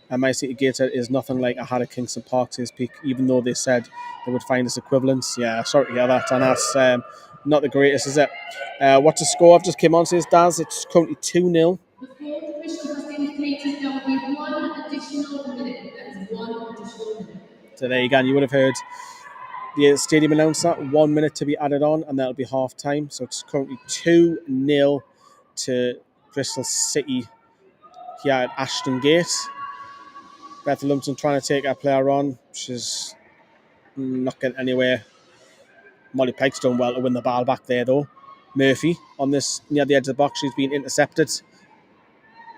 And My City Gator is nothing like I had at Kingston Park to his peak, even though they said they would find its equivalents. Yeah, sorry to hear that. And that's not the greatest, is it? What's the score? I've just came on, says Daz. It's currently 2-0. The fourth official has indicated there will be 1 additional minute. That is 1 additional minute. So there you go. You would have heard the stadium announce that 1 minute to be added on, and that'll be half time. So it's currently 2-0 to Bristol City here at Ashton Gate. Bethel Lumpton trying to take our player on. She's not getting anywhere. Molly Pike's done well to win the ball back there, though. Murphy on this near the edge of the box. She's been intercepted.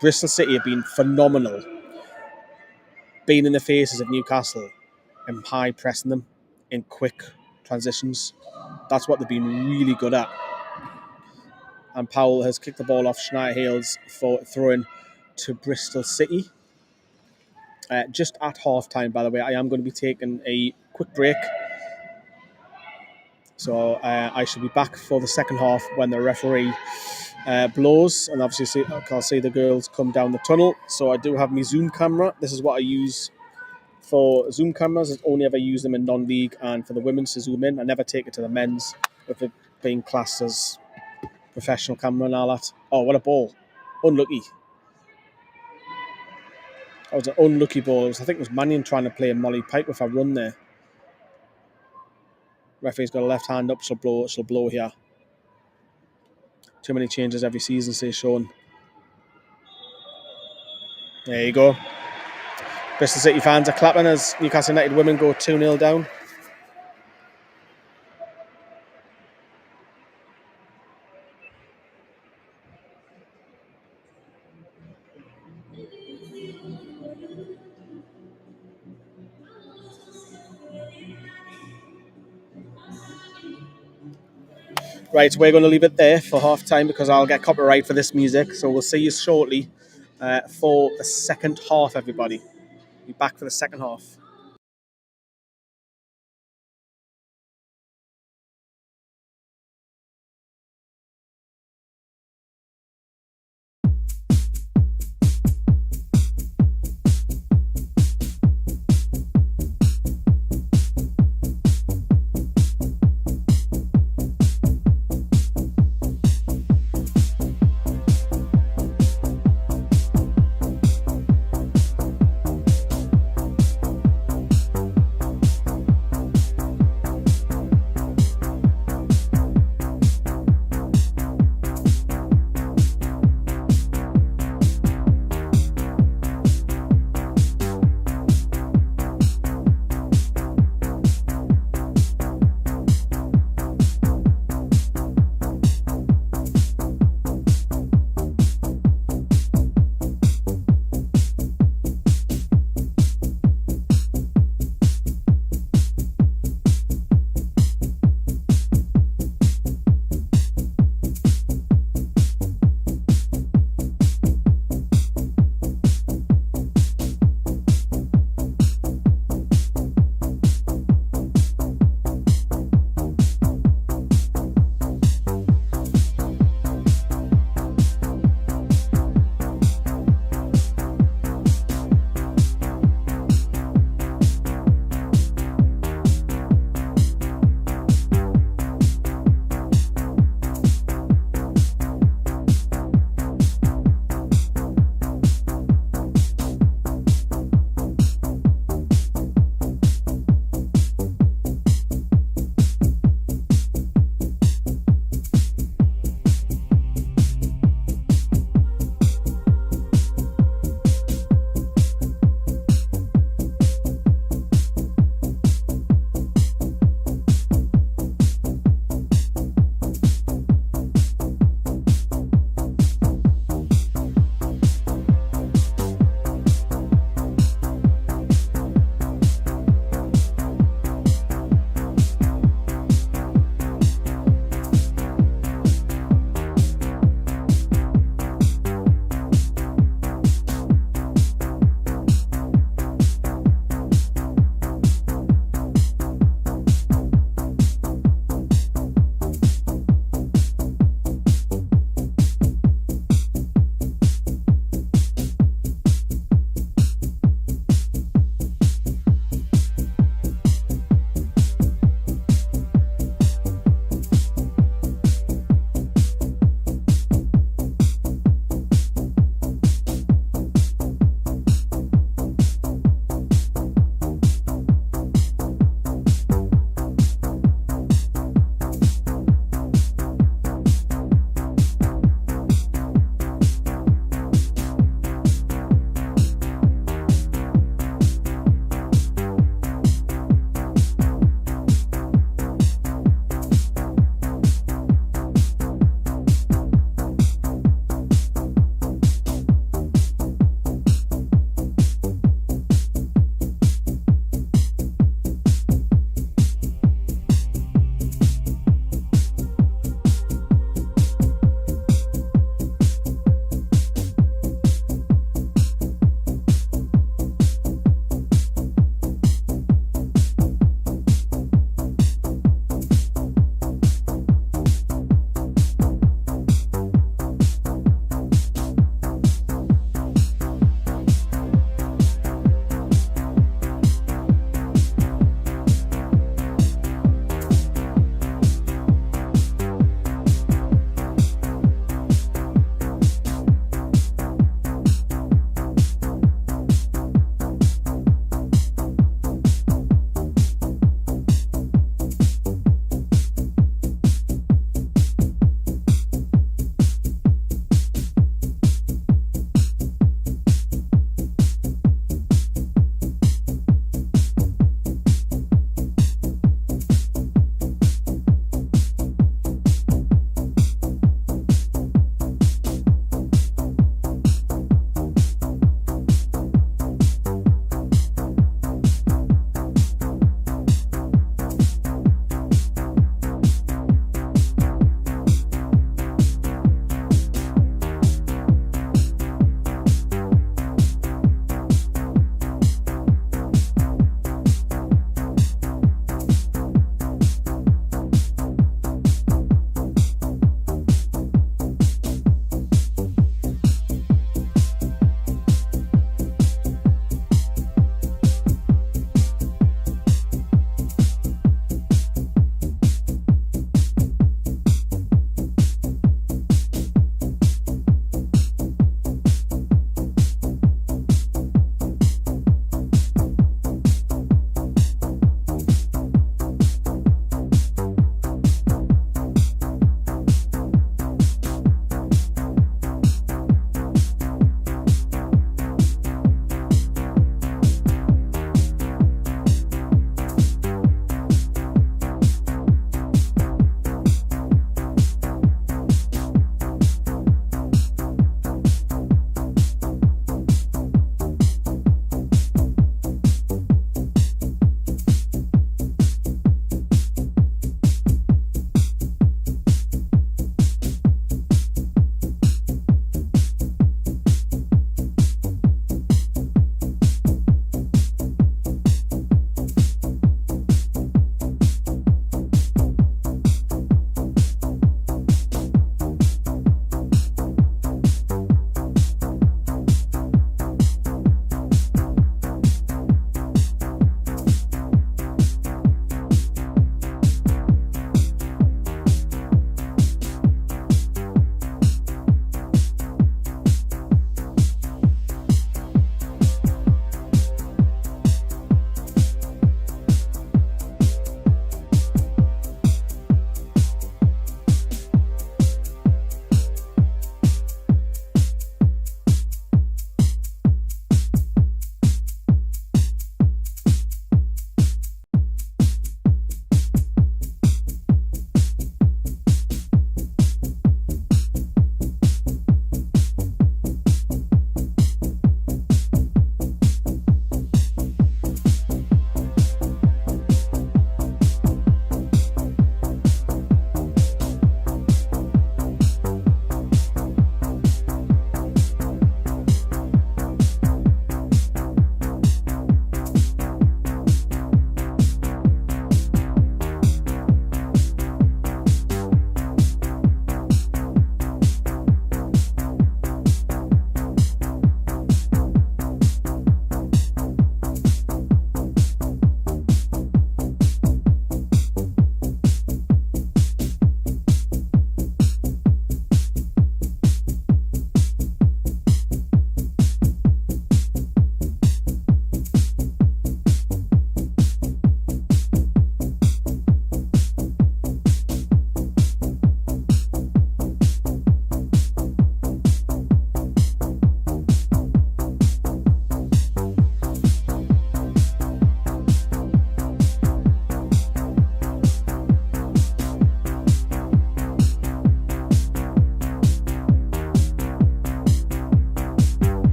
Bristol City have been phenomenal, being in the faces of Newcastle and high pressing them in quick transitions. That's what they've been really good at. And Powell has kicked the ball off Shania Hales for throwing to Bristol City. Just at half time, by the way, I am going to be taking a quick break. So I shall be back for the second half when the referee blows. And obviously, I'll see the girls come down the tunnel. So I do have my Zoom camera. This is what I use for Zoom cameras. I only ever use them in non-league and for the women's to zoom in. I never take it to the men's with it being classed as professional camera and all that. Oh, what a ball. Unlucky. That was an unlucky ball. I think it was Mannion trying to play a Molly Pike with a run there. Referee's got a left hand up, she'll blow here. Too many changes every season, says Sean. There you go. Bristol City fans are clapping as Newcastle United women go 2-0 down. Right, we're going to leave it there for half time because I'll get copyright for this music. So we'll see you shortly for the second half, everybody. Be back for the second half.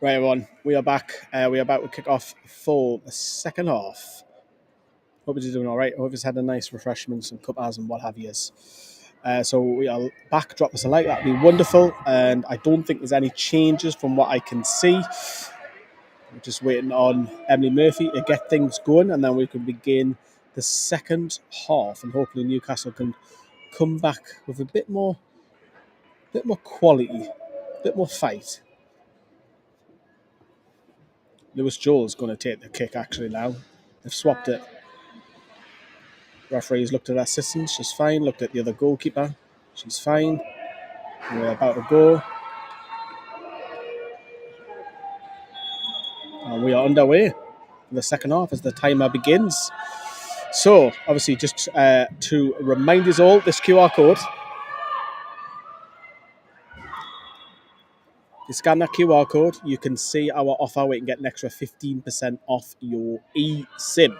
Right, everyone, we are back. We are about to kick off for the second half. Hope you're doing all right. Hope you've had a nice refreshments and cuppas and what have yous. So we are back. Drop us a like. That'd be wonderful. And I don't think there's any changes from what I can see. We're just waiting on Emily Murphy to get things going, and then we can begin the second half. And hopefully Newcastle can come back with a bit more quality, a bit more fight. Lewis Joel's going to take the kick actually now. They've swapped it. Referees looked at her assistant, she's fine. Looked at the other goalkeeper, she's fine. And we're about to go. And we are underway for the second half as the timer begins. So, obviously, just to remind us all, this QR code. You scan that QR code, you can see our offer where you can get an extra 15% off your eSIM.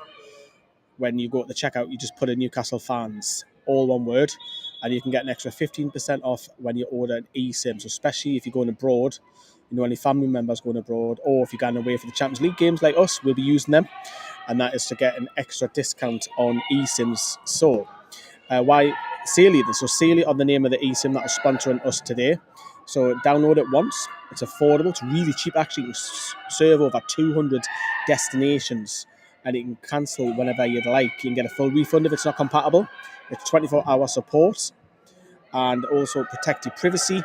When you go to the checkout, you just put in Newcastle fans, all one word, and you can get an extra 15% off when you order an eSIM. So especially if you're going abroad, any family members going abroad, or if you're going away for the Champions League games like us, we'll be using them, and that is to get an extra discount on eSIMs. So why Sealy? So Sealy are the name of the eSIM that is sponsoring us today. So download it once. It's affordable. It's really cheap. Actually, you can serve over 200 destinations, and you can cancel whenever you'd like. You can get a full refund if it's not compatible. It's 24-hour support, and also protect your privacy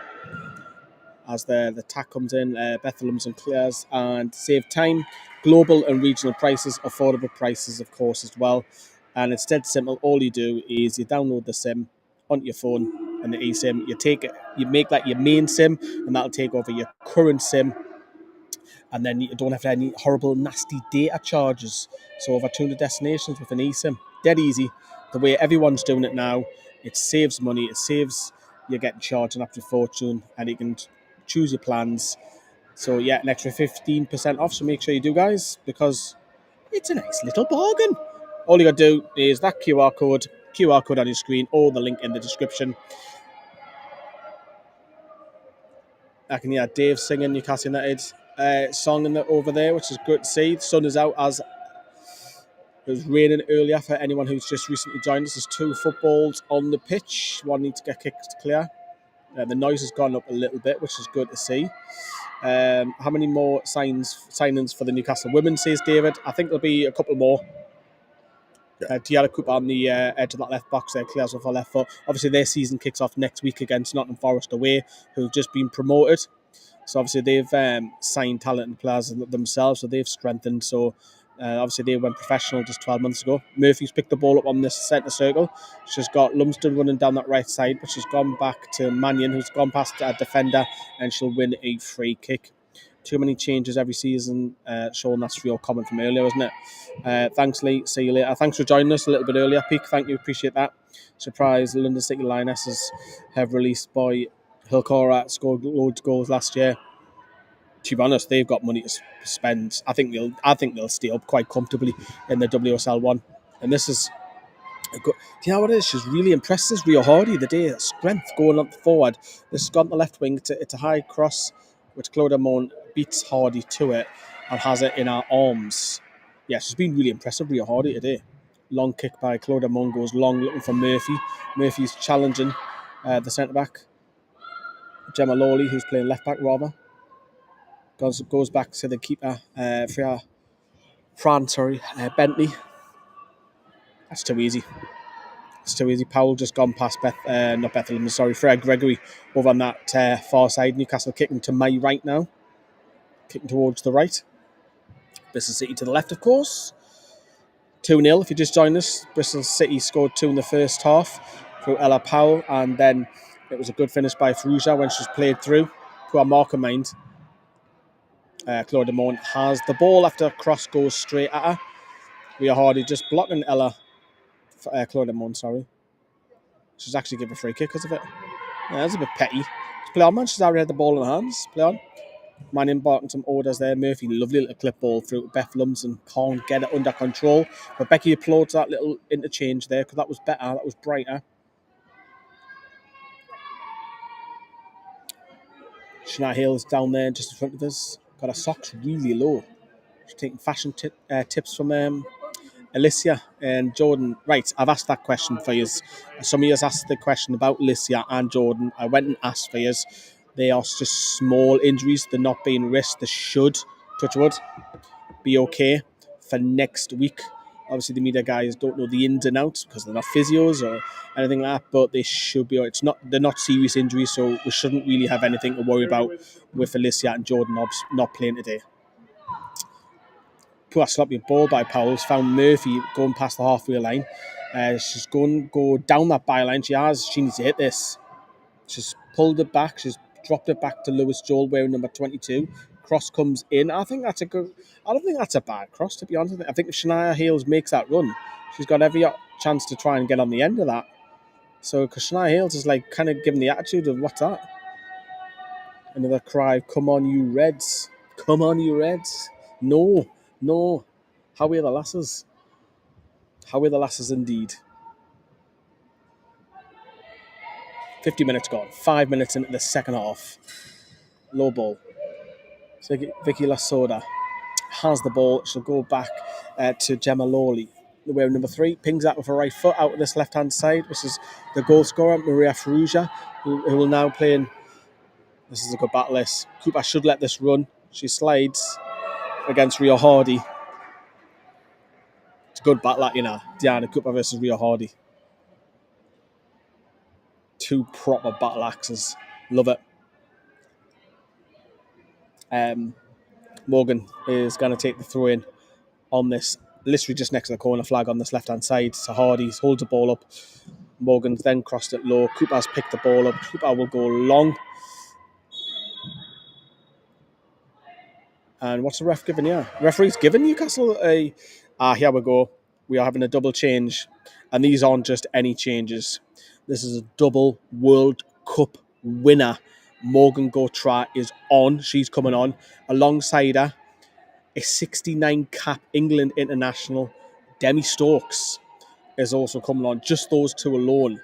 as the tack comes in, Bethlehem's and Clare's, and save time. Global and regional prices, affordable prices, of course, as well. And it's dead simple. All you do is you download the SIM onto your phone and the eSIM. You take it, you make that your main SIM, and that'll take over your current SIM. And then you don't have any horrible, nasty data charges. So over 200 destinations with an eSIM. Dead easy. The way everyone's doing it now, it saves money. It saves you getting charged an absolute fortune, and you can choose your plans. So yeah, an extra 15% off. So make sure you do, guys, because it's a nice little bargain. All you got to do is that QR code on your screen, or the link in the description. I can hear Dave singing Newcastle United song over there, which is good to see. The sun is out as it was raining earlier. For anyone who's just recently joined us, there's 2 footballs on the pitch. One needs to get kicked clear. The noise has gone up a little bit, which is good to see. How many more signings for the Newcastle women, says David? I think there'll be a couple more. Tiara Cooper on the edge of that left box there, clears off her left foot. Obviously, their season kicks off next week against Nottingham Forest away, who've just been promoted. So obviously they've signed talented players themselves, so they've strengthened. So obviously they went professional just 12 months ago. Murphy's picked the ball up on this centre circle. She's got Lumsden running down that right side, but she's gone back to Mannion, who's gone past a defender, and she'll win a free kick. Too many changes every season. Sean, that's for your comment from earlier, wasn't it? Thanks, Lee. See you later. Thanks for joining us a little bit earlier, Peak. Thank you. Appreciate that. Surprise, London City Lionesses have released by Gautrat, scored loads of goals last year. To be honest, they've got money to spend. I think they'll stay up quite comfortably in the WSL 1. And this is a good. Do you know what it is? She's really impressed us. Rio Hardy, the day strength going up forward. This has gone to the left wing. It's a high cross, which Claudia Mon beats Hardy to it and has it in her arms. Yeah, she's been really impressive, Rio Hardy, today. Long kick by Claudia Mon goes long, looking for Murphy. Murphy's challenging the centre back, Gemma Lawley, who's playing left back rather. Goes back to the keeper, Bentley. That's too easy. It's too easy. Powell just gone past not Bethlehem, sorry, Freya Gregory over on that far side. Newcastle kicking to my right now. Kicking towards the right. Bristol City to the left, of course. 2-0 if you just joined us. Bristol City scored 2 in the first half through Ella Powell, and then it was a good finish by Farouja when she's played through to our marker mind. Claudia Mon has the ball after a cross goes straight at her. We are Hardy just blocking Ella. Claudia Mon, sorry. She's actually given a free kick because of it. Yeah, that's a bit petty. Play on, man. She's already had the ball in her hands. Play on. Man embarking some orders there. Murphy, lovely little clip ball through Bethlehem's and can't get it under control. But Becky applauds that little interchange there because that was better. That was brighter. Shania Hill's down there just in front of us. Got her socks really low. She's taking fashion tips from Alicia and Jordan. Right, I've asked that question for you. Some of you asked the question about Alicia and Jordan. I went and asked for you. They are just small injuries. They're not being risked. They should, touch wood, be okay for next week. Obviously, the media guys don't know the ins and outs because they're not physios or anything like that, but they should be. They're not serious injuries, so we shouldn't really have anything to worry about with Alicia and Jordan Nobbs not playing today. Poor sloppy ball by Powell's found Murphy going past the halfway line. She's going to go down that byline. She needs to hit this. She's pulled it back. She's dropped it back to Lewis Joel wearing number 22. Cross comes in. I don't think that's a bad cross, to be honest. I think if Shania Hales makes that run, she's got every chance to try and get on the end of that. So, because Shania Hales is like kind of giving the attitude of, what's that? Another cry, come on you Reds. Come on you Reds. No. How are the lasses? How are the lasses indeed? 50 minutes gone. 5 minutes into the second half. Low ball. So Vicky Lasoda has the ball. She'll go back to Gemma Lawley. Wearing number 3, pings that with her right foot out of this left-hand side. This is the goal scorer, Maria Ferrugia, who will now play in. This is a good battle. This Cooper should let this run. She slides against Rio Hardy. It's a good battle, Diana Cooper versus Rio Hardy. 2 proper battle axes. Love it. Morgan is going to take the throw in on this, literally just next to the corner flag on this left-hand side. So Hardy holds the ball up. Morgan's then crossed it low. Cooper's picked the ball up. Cooper will go long. And what's the ref giving here? Referee's giving Newcastle a... here we go. We are having a double change. And these aren't just any changes. This is a double World Cup winner. Morgan Gautrat is on. She's coming on. Alongside her, a 69 cap England international, Demi Stokes, is also coming on. Just those two alone,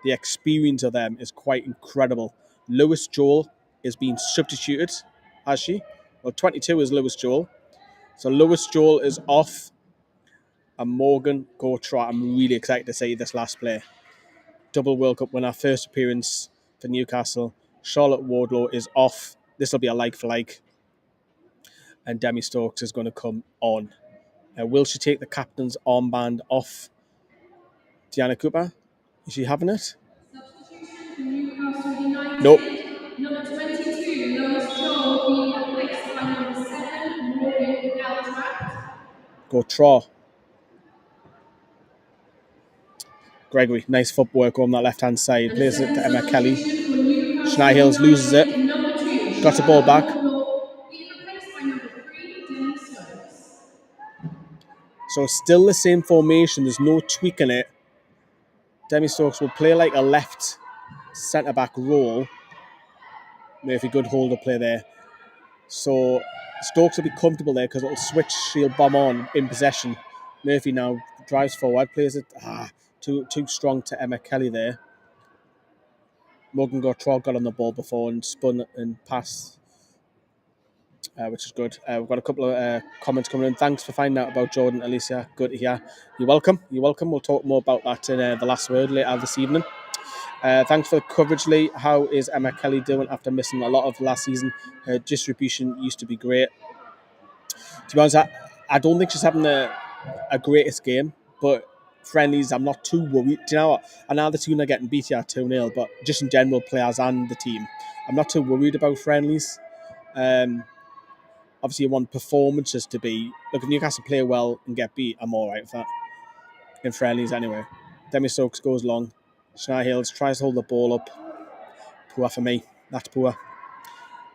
the experience of them is quite incredible. Lewis Joel is being substituted, has she? Well, 22 is Lewis Joel. So Lewis Joel is off. And Morgan Gautrat, I'm really excited to see this last play. Double World Cup winner, first appearance for Newcastle. Charlotte Wardlow is off. This will be a like for like. And Demi Stokes is going to come on. Will she take the captain's armband off? Diana Cooper, is she having it? Substitution for Newcastle United. Nope. Number 22, Lois Joel, being replaced by number 7, Morgan Gautrat. Gregory, nice footwork on that left-hand side. Plays it to Emma Kelly. Shania Hills loses it. Got the ball back. So still the same formation. There's no tweak in it. Demi Stokes will play like a left centre-back role. Murphy, good holder play there. So Stokes will be comfortable there because it'll switch. She'll bomb on in possession. Murphy now drives forward, plays it. Too strong to Emma Kelly there. Morgan Gautrat got on the ball before and spun and passed, which is good. We've got a couple of comments coming in. Thanks for finding out about Jordan, Alicia. Good to hear. You're welcome. We'll talk more about that in the last word later this evening. Thanks for the coverage, Lee. How is Emma Kelly doing after missing a lot of last season? Her distribution used to be great. To be honest, I don't think she's having a greatest game, but friendlies, I'm not too worried. Do you know what? I know the team are getting beat here 2-0, but just in general, players and the team, I'm not too worried about friendlies. Obviously, you want performances to be... Look, if Newcastle play well and get beat, I'm all right with that. In friendlies, anyway. Demi Stokes goes long. Shania Hills tries to hold the ball up. Poor for me. That's poor.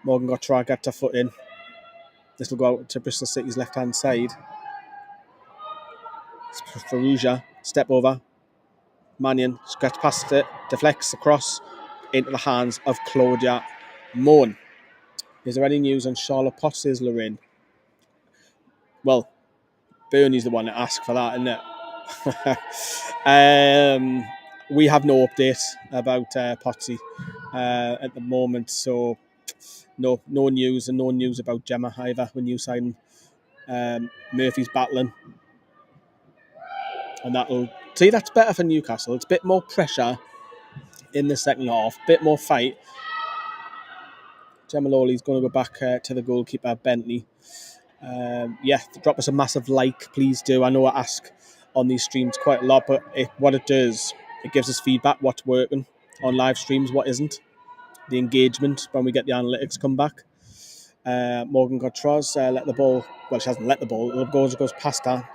Morgan Gautrat got her foot in. This will go out to Bristol City's left-hand side. It's Ferrugia. Step over. Mannion gets past it. Deflects across into the hands of Claudia Moan. Is there any news on Charlotte Potts, says Lorraine? Well, Bernie's the one that asked for that, isn't it? We have no update about Potsy at the moment, so no news, and no news about Gemma either when you sign. Murphy's battling, and that's better for Newcastle. It's a bit more pressure in the second half, bit more fight. Gemma Lawley's going to go back to the goalkeeper Bentley. Drop us a massive like, please do. I know I ask on these streams quite a lot, but what it does, it gives us feedback, what's working on live streams, what isn't. The engagement when we get the analytics come back. Morgan Gautrat let the ball, well, she hasn't let the ball, the ball goes past her.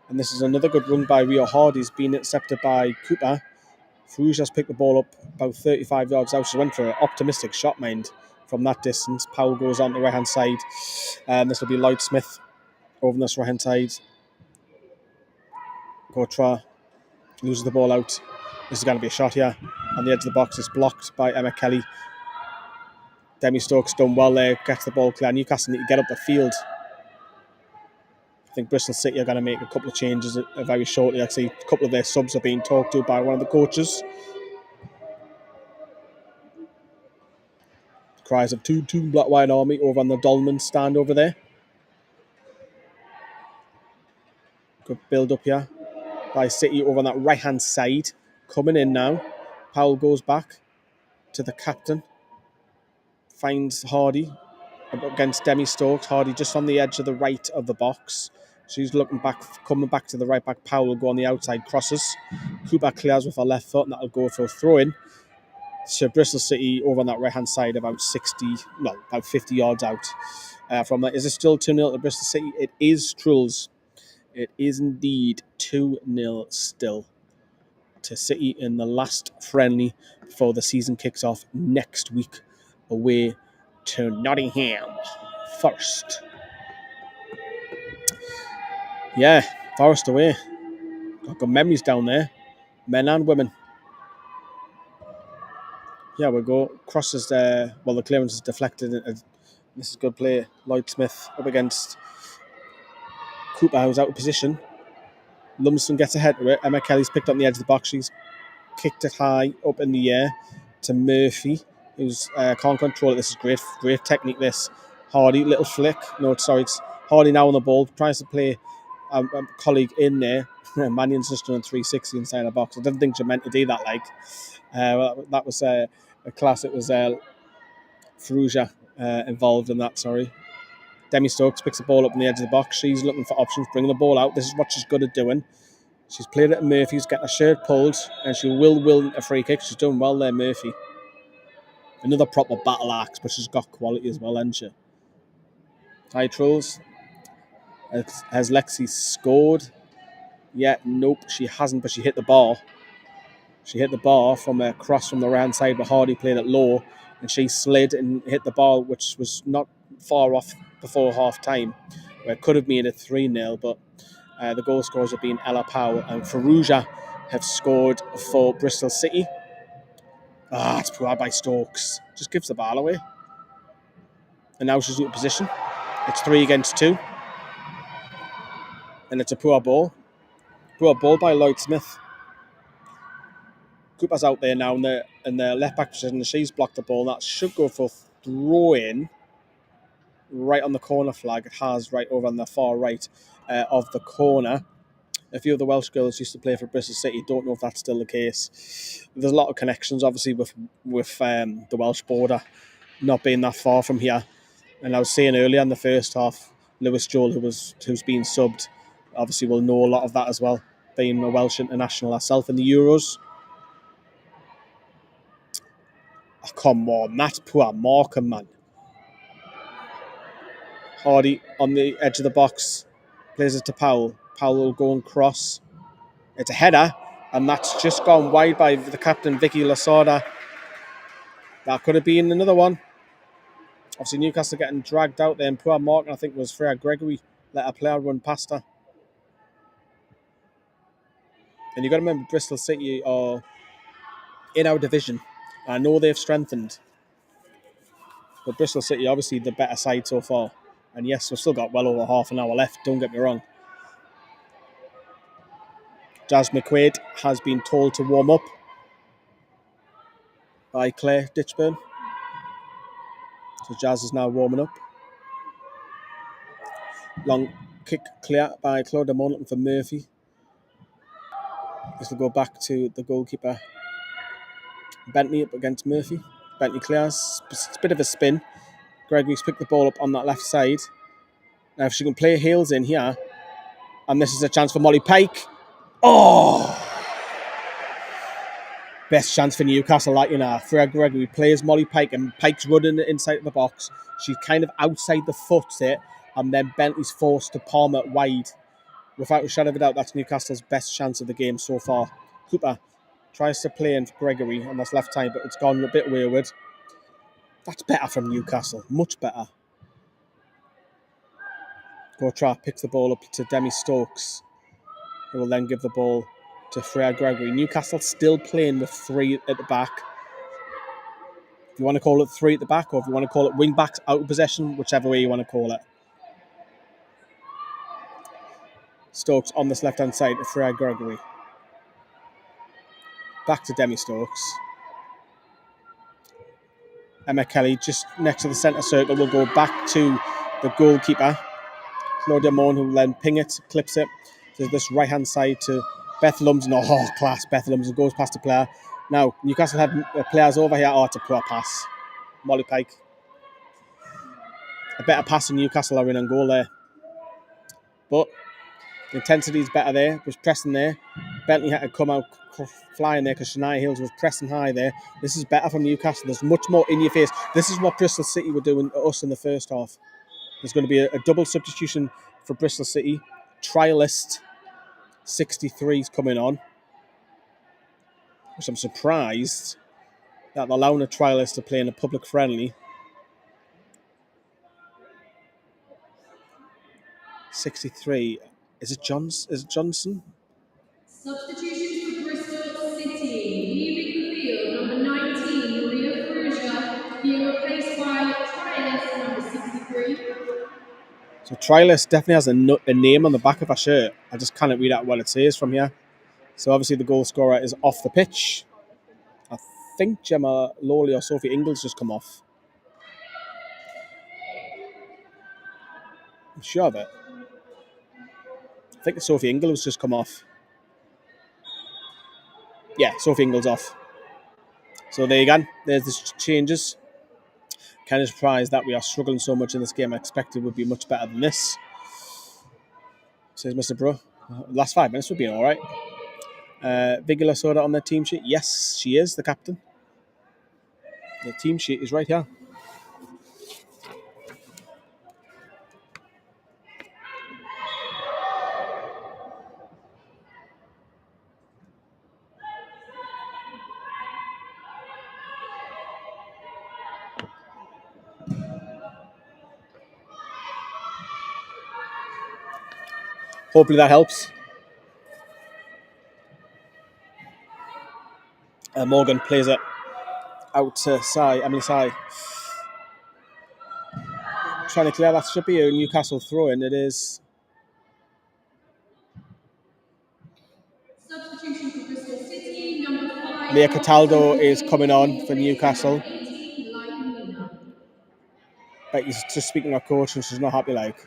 And this is another good run by Rio Hardy's been intercepted by Cooper. Farouja's picked the ball up about 35 yards out. She went for an optimistic shot, mind, from that distance. Powell goes on the right-hand side. This will be Lloyd Smith over on this right-hand side. Gautrat loses the ball out. This is going to be a shot here. On the edge of the box, it's blocked by Emma Kelly. Demi Stokes done well there, gets the ball clear. Newcastle need to get up the field. I think Bristol City are going to make a couple of changes very shortly. Actually, a couple of their subs are being talked to by one of the coaches. Cries of two Black White Army over on the Dolman stand over there. Good build up here by City over on that right hand side. Coming in now. Powell goes back to the captain. Finds Hardy against Demi Stokes. Hardy just on the edge of the right of the box. She's looking back, coming back to the right back. Powell will go on the outside, crosses. Cooper clears with her left foot, and that'll go for a throw in. So Bristol City over on that right hand side, about 50 yards out from that. Is it still 2-0 to Bristol City? It is, Trulls. It is indeed 2-0 still to City in the last friendly before the season kicks off next week away to Nottingham Forest. Yeah, Forest away. Got good memories down there, men and women. Yeah, we go. Crosses there. Well, the clearance is deflected. This is good play. Lloyd Smith up against Cooper, who's out of position. Lumsden gets ahead of it. Emma Kelly's picked up the edge of the box. She's kicked it high up in the air to Murphy, who's can't control it. This is great technique. This Hardy, little flick. No, sorry, it's Hardy now on the ball. Tries to play a colleague in there. Mannion's just done a 360 inside the box. I didn't think she meant to do that. That was a class. It was Farouja involved in that. Sorry. Demi Stokes picks the ball up on the edge of the box. She's looking for options, bringing the ball out. This is what she's good at doing. She's played it at Murphy's, getting her shirt pulled, and she will a free kick. She's doing well there, Murphy. Another proper battle axe, but she's got quality as well, hasn't she? Hi, Trolls. Has Lexi scored? Yeah, nope, she hasn't, but she hit the bar. She hit the bar from a cross from the right side, but Hardy played it low, and she slid and hit the ball, which was not far off before half time, where it could have made it 3-0, but the goal scorers have been Ella Powell and Farouja have scored for Bristol City. It's poor by Stokes. Just gives the ball away. And now she's out of position. It's 3 against 2. And it's a poor ball. Poor ball by Lloyd Smith. Cooper's out there now in the left back position. She's blocked the ball. That should go for throw-in right on the corner flag. It has right over on the far right of the corner. A few of the Welsh girls used to play for Bristol City. Don't know if that's still the case. There's a lot of connections, obviously, with the Welsh border not being that far from here. And I was saying earlier in the first half, Lewis Joel, who's been subbed, obviously will know a lot of that as well, being a Welsh international herself in the Euros. Oh, come on, that's poor Markham, man. Hardy on the edge of the box, plays it to Powell. Powell will go and cross. It's a header, and that's just gone wide by the captain, Vicky Lasada. That could have been another one. Obviously, Newcastle getting dragged out there, and poor Mark, I think, was Freya Gregory, let a player run past her. And you've got to remember, Bristol City are in our division. I know they've strengthened, but Bristol City, obviously, the better side so far. And yes, we've still got well over half an hour left, don't get me wrong. Jazz McQuaid has been told to warm up by Claire Ditchburn. So Jazz is now warming up. Long kick clear by Claude Demont looking for Murphy. This will go back to the goalkeeper Bentley up against Murphy. Bentley clears. It's a bit of a spin. Gregory's picked the ball up on that left side. Now if she can play Hales in here, and this is a chance for Molly Pike. Oh! Best chance for Newcastle, like, you know. Freya Gregory plays Molly Pike, and Pike's running inside the box. She's kind of outside the foot there, and then Bentley's forced to palm it wide. Without a shadow of a doubt, that's Newcastle's best chance of the game so far. Cooper tries to play in Gregory on this left side, but it's gone a bit wayward. That's better from Newcastle, much better. Gautrat picks the ball up to Demi Stokes, who will then give the ball to Freya Gregory. Newcastle still playing with three at the back. If you want to call it three at the back, or if you want to call it wing backs out of possession, whichever way you want to call it. Stokes on this left hand side to Freya Gregory. Back to Demi Stokes. Emma Kelly just next to the centre circle will go back to the goalkeeper, Claudia Moan, who will then ping it, clips it to this right hand side to Beth Lumsden. Oh, class, Beth Lumsden goes past the player. Now, Newcastle have players over here. Oh, it's a poor pass. Molly Pike. A better pass than Newcastle are in on goal there. But the intensity is better there. Was pressing there. Bentley had to come out flying there because Shania Hales was pressing high there. This is better from Newcastle. There's much more in your face. This is what Bristol City were doing to us in the first half. There's going to be a double substitution for Bristol City. Trialist 63 is coming on, which I'm surprised that they're allowing a trialist to play in a public friendly. 63. Is it Johnson? Substitutions for Bristol City. Leaving the field, number 19, Maria Perugia, being replaced by trialist number 63. So trialist definitely has a name on the back of her shirt. I just can't read out what it says from here. So obviously the goal scorer is off the pitch. I think Gemma Lawley or Sophie Ingles just come off. I'm sure of it. I think Sophie Ingles just come off. Yeah, Sophie Ingles off. So there you go. There's the changes. Kind of surprised that we are struggling so much in this game. I expected it would be much better than this. Says Mr. Bro. Last 5 minutes would be all right. Vigila Soda on their team sheet. Yes, she is the captain. The team sheet is right here. Hopefully that helps. Morgan plays it out to Emily Sai. Trying to clear that. Should be a Newcastle throw in. It is. Substitution for Bristol City, number 5. Leah Cataldo is coming on for Newcastle. 18, Lina. Becky's just speaking to her coach and she's not happy like.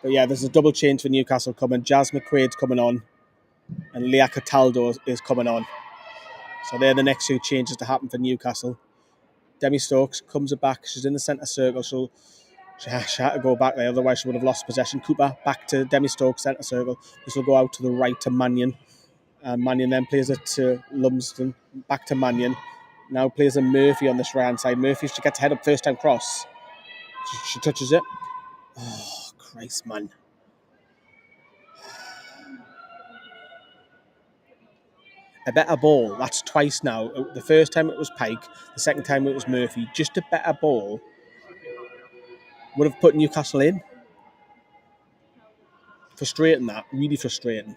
But yeah, there's a double change for Newcastle coming. Jazz McQuaid's coming on and Leah Cataldo is coming on. So they're the next 2 changes to happen for Newcastle. Demi Stokes comes back. She's in the centre circle. She had to go back there, otherwise she would have lost possession. Cooper back to Demi Stokes, centre circle. This will go out to the right to Mannion. Mannion then plays it to Lumsden. Back to Mannion. Now plays a Murphy on this right-hand side. Murphy, she gets head up first time cross. She touches it. Oh, Christ, man. A better ball. That's twice now. The first time it was Pike. The second time it was Murphy. Just a better ball would have put Newcastle in. Frustrating that. Really frustrating.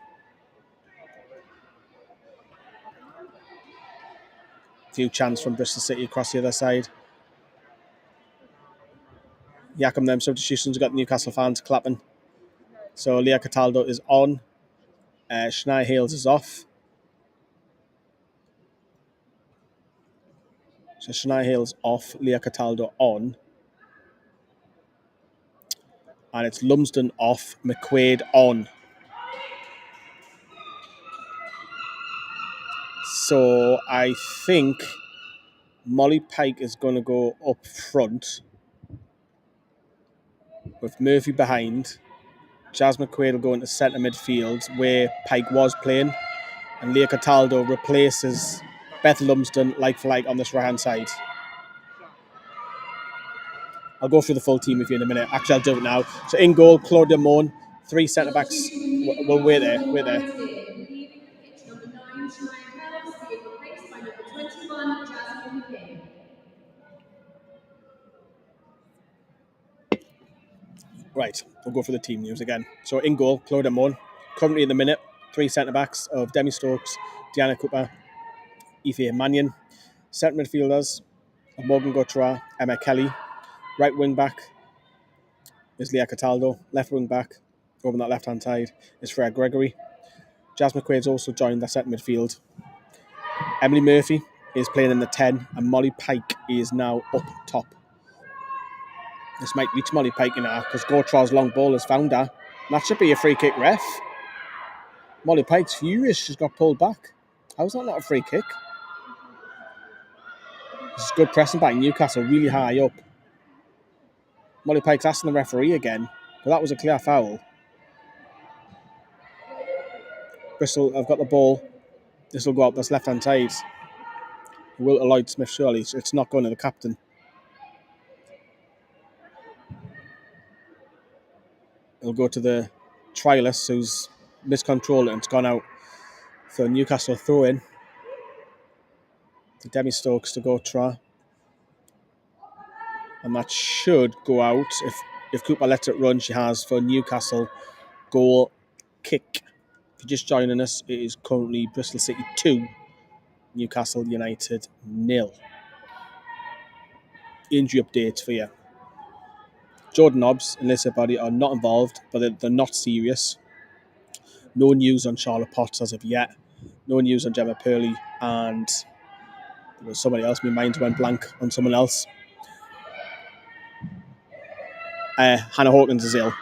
Few chance from Bristol City across the other side. Yakum them substitutions. We've got Newcastle fans clapping. So Leah Cataldo is on. Shania Hales is off. So Shania Hales off. Leah Cataldo on. And it's Lumsden off, McQuaid on. So I think Molly Pike is going to go up front with Murphy behind. Jazz McQuaid will go into centre midfield where Pike was playing. And Leah Cataldo replaces Beth Lumsden like for like on this right-hand side. I'll go through the full team with you in a minute. Actually, I'll do it now. So in goal, Claudia Moan. 3 centre-backs. Well, we're there. Number 9, Shania Wells, being replaced by number 21, Jasmine McKay. Right, we'll go for the team news again. So in goal, Claudia Moan. Currently in the minute, 3 centre-backs of Demi Stokes, Diana Cooper, Aoife Mannion. Centre midfielders, Morgan Gautrat, Emma Kelly. Right wing back is Leah Cataldo. Left wing back, over on that left-hand side, is Freya Gregory. Jazz McQuaid's also joined the centre midfield. Emily Murphy is playing in the 10, and Molly Pike is now up top. This might reach Molly Pike now because Gautrat's long ball has found her. That should be a free kick, ref. Molly Pike's furious. She's got pulled back. How's that not a free kick? This is good pressing by Newcastle, really high up. Molly Pike's asking the referee again, but that was a clear foul. Bristol have got the ball. This will go out this left-hand side. Will to Lloyd Smith, surely. It's not going to the captain. It'll go to the trialist who's miscontrolled it and it's gone out. So Newcastle throw in to Demi Stokes to Gautrat. And that should go out. If Cooper lets it run, she has for Newcastle goal kick. If you're just joining us, it is currently Bristol City 2, Newcastle United 0. Injury updates for you. Jordan Nobbs and Lisa Body are not involved, but they're not serious. No news on Charlotte Potts as of yet. No news on Gemma Purley, and there was somebody else. My mind went blank on someone else. Hannah Hawkins is ill.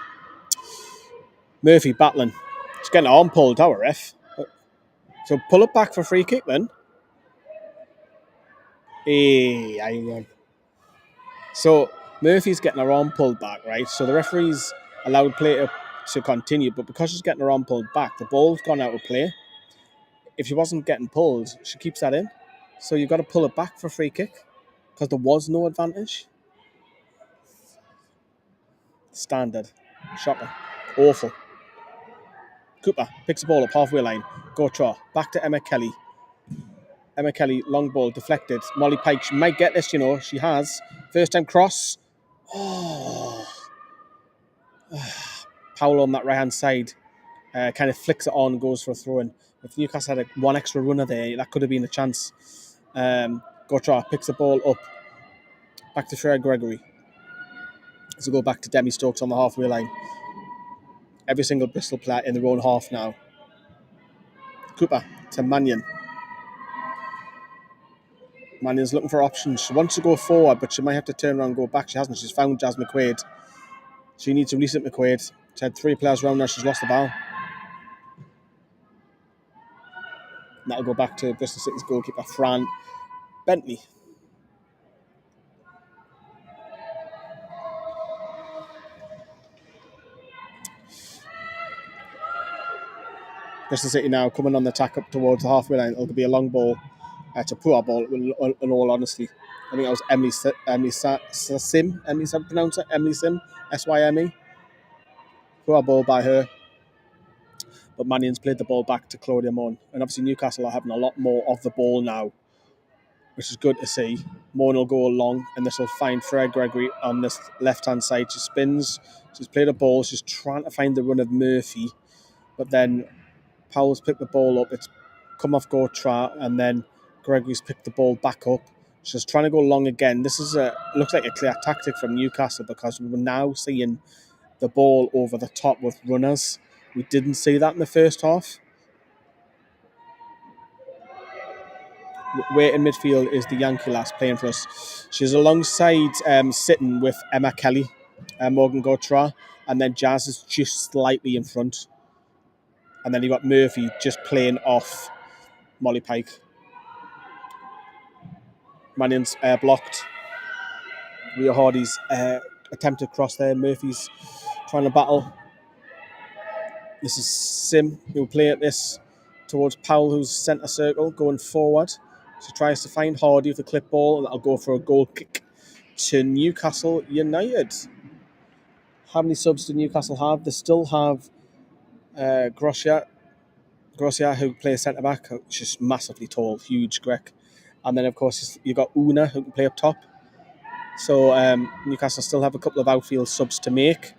Murphy battling. She's getting her arm pulled, our ref. So pull it back for free kick then. So Murphy's getting her arm pulled back, right? So the referee's allowed play to continue, but because she's getting her arm pulled back, the ball's gone out of play. If she wasn't getting pulled, she keeps that in. So you've got to pull it back for free kick because there was no advantage. Standard. Shocker. Awful. Cooper picks the ball up halfway line. Gautrat. Back to Emma Kelly. Emma Kelly, long ball, deflected. Molly Pike, she might get this, She has. First time cross. Powell on that right-hand side kind of flicks it on, goes for a throw-in. If Newcastle had one extra runner there, that could have been a chance. Gautrat picks the ball up. Back to Freya Gregory. So go back to Demi Stokes on the halfway line. Every single Bristol player in their own half now. Cooper to Mannion. Mannion's looking for options. She wants to go forward, but she might have to turn around and go back. She hasn't. She's found Jazz McQuaid. She needs to release it, McQuaid. She had 3 players around her. She's lost the ball. And that'll go back to Bristol City's goalkeeper, Fran Bentley. Bristol City now coming on the attack up towards the halfway line. It'll be a long ball. It's a poor ball, in all honesty. I think that was Emily Sim. Emily Sim, pronounce it? Emily Sim. S-Y-M-E. Poor ball by her. But Mannion's played the ball back to Claudia Mon. And obviously Newcastle are having a lot more of the ball now, which is good to see. Mon will go along, and this will find Freya Gregory on this left-hand side. She spins. She's played a ball. She's trying to find the run of Murphy. But then Powell's picked the ball up. It's come off Gautrat, and then Gregory's picked the ball back up. She's trying to go long again. This is looks like a clear tactic from Newcastle because we're now seeing the ball over the top with runners. We didn't see that in the first half. Way in midfield is the Yankee lass playing for us. She's alongside sitting with Emma Kelly, Morgan Gautrat, and then Jazz is just slightly in front. And then you've got Murphy just playing off Molly Pike. Mannion's blocked. Rio Hardy's attempted cross there. Murphy's trying to battle. This is Sim who'll play at this towards Powell, who's centre circle, going forward. She tries to find Hardy with the clip ball, and that'll go for a goal kick to Newcastle United. How many subs do Newcastle have? They still have Gautrat, who plays centre back, just massively tall, huge Greg. And then, of course, you've got Una, who can play up top. So Newcastle still have a couple of outfield subs to make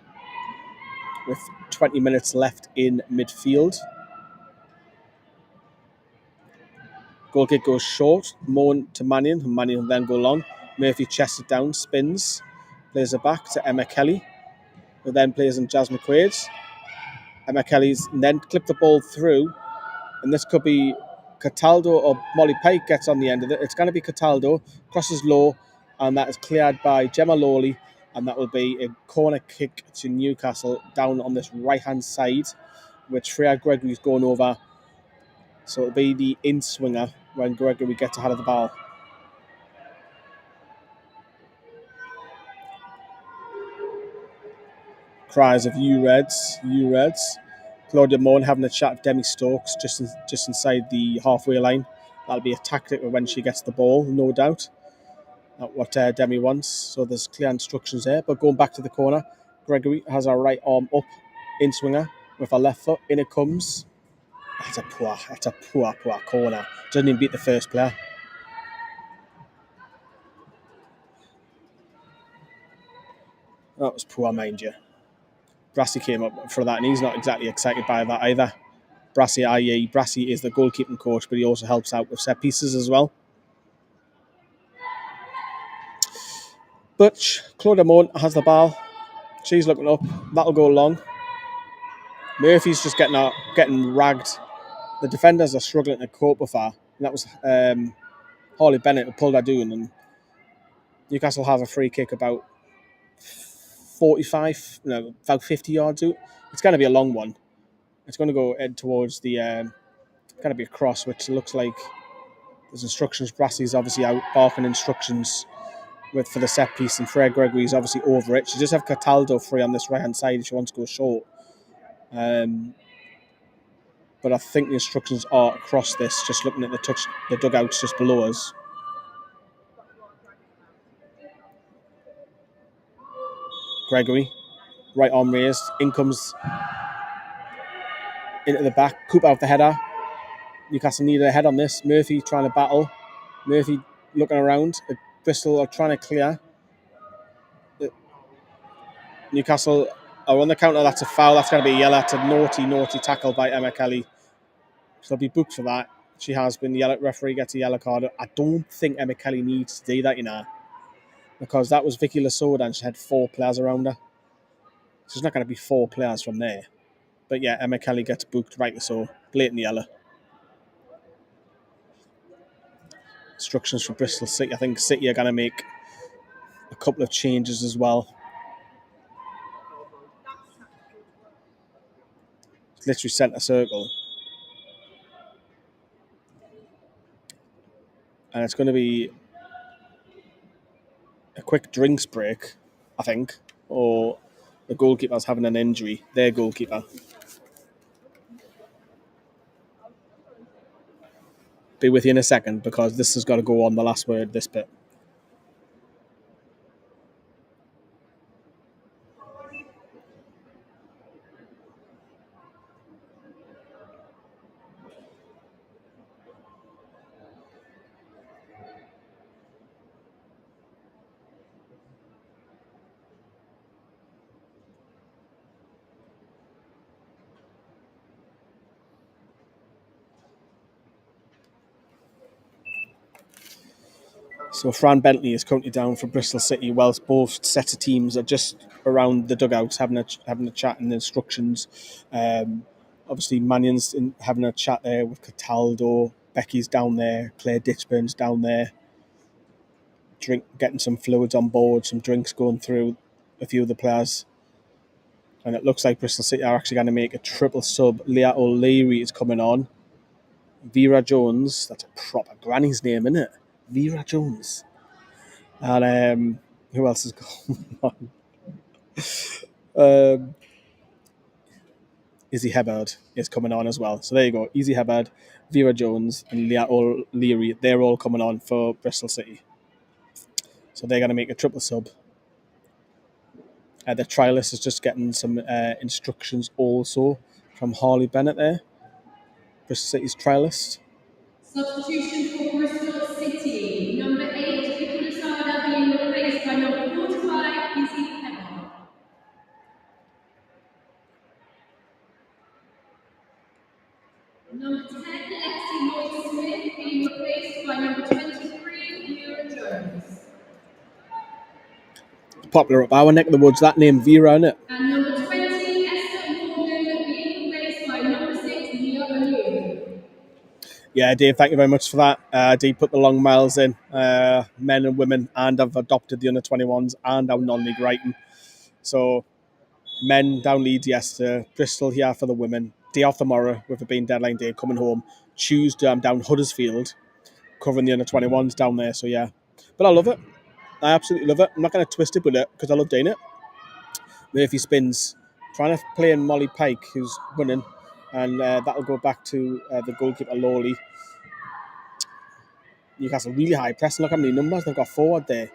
with 20 minutes left in midfield. Goal kick goes short. Moan to Mannion, and Mannion will then go long. Murphy chests it down, spins, plays it back to Emma Kelly, who then plays in Jazz McQuaid. Emma Kelly's then clipped the ball through, and this could be Cataldo or Molly Pike gets on the end of it. It's going to be Cataldo, crosses low, and that is cleared by Gemma Lawley, and that will be a corner kick to Newcastle down on this right-hand side, which Freya Gregory's going over. So it'll be the in-swinger when Gregory gets ahead of the ball. Cries of you Reds. Claudia Moan having a chat with Demi Stokes just inside the halfway line. That'll be a tactic when she gets the ball, no doubt. Not what Demi wants. So there's clear instructions there. But going back to the corner, Gregory has her right arm up, in swinger with her left foot. In it comes. That's a poor corner. Doesn't even beat the first player. That was poor, mind you. Brassy came up for that, and he's not exactly excited by that either. Brassy is the goalkeeping coach, but he also helps out with set pieces as well. But Claudia Moan has the ball. She's looking up. That'll go long. Murphy's just getting ragged. The defenders are struggling to cope with her. And that was Harley Bennett who pulled her doing. And Newcastle have a free kick about 50 yards out. It's going to be a long one. It's going to go head towards the... going to be a cross, which looks like there's instructions. Brassy's obviously out barking instructions for the set piece, and Freya Gregory's obviously over it. She just have Cataldo free on this right-hand side if she wants to go short. But I think the instructions are across this, just looking at the dugouts just below us. Gregory, right arm raised, in comes into the back, Coop out the header. Newcastle needed a head on this. Murphy trying to battle. Murphy looking around. Bristol are trying to clear. Newcastle are on the counter. That's a foul. That's going to be a yellow. It's a naughty tackle by Emma Kelly. She'll be booked for that. She has been. The referee gets a yellow card. I don't think Emma Kelly needs to do that, because that was Vicky Lasoda and she had 4 players around her. So there's not going to be 4 players from there. But yeah, Emma Kelly gets booked, rightly so. Blatant yellow. Instructions for Bristol City. I think City are going to make a couple of changes as well. It's literally centre circle. And it's going to be a quick drinks break, I think. Or the goalkeeper's having an injury. Their goalkeeper. Be with you in a second, because this has got to go on the last word, this bit. So Fran Bentley is currently down for Bristol City, whilst both sets of teams are just around the dugouts having a chat and instructions. Obviously, Mannion's having a chat there with Cataldo. Becky's down there. Claire Ditchburn's down there. Getting some fluids on board, some drinks going through a few of the players. And it looks like Bristol City are actually going to make a triple sub. Leah O'Leary is coming on. Vera Jones, that's a proper granny's name, isn't it? Vera Jones. And who else is going on? Izzy Hebbard is coming on as well. So there you go. Izzy Hebbard, Vera Jones, and Leah O'Leary. They're all coming on for Bristol City. So they're going to make a triple sub. The trialist is just getting some instructions also from Harley Bennett there. Bristol City's trialist. Substitution for Bristol City. Number 8, Vicky Langley being replaced by number 45, Izzy Hebbard. Number 10, Lexi Lloyd-Smith being replaced by number 23, Vera Jones. Popular up our neck of the woods, that name Vera, isn't it? And number 20, Esther Morgan being replaced by number 6, Leah O'Leary. Yeah, Dave, thank you very much for that. Dave put the long miles in, men and women, and I've adopted the under-21s and our non-league writing. So, men down Leeds yesterday, Bristol here for the women. Day off tomorrow with it being deadline day, coming home. Tuesday, I'm down Huddersfield, covering the under-21s down there. So, yeah. But I love it. I absolutely love it. I'm not going to twist it with it because I love doing it. Murphy spins, trying to play in Molly Pike, who's winning. And that'll go back to the goalkeeper, Lawley. Newcastle really high pressing. Look how many numbers they've got forward there.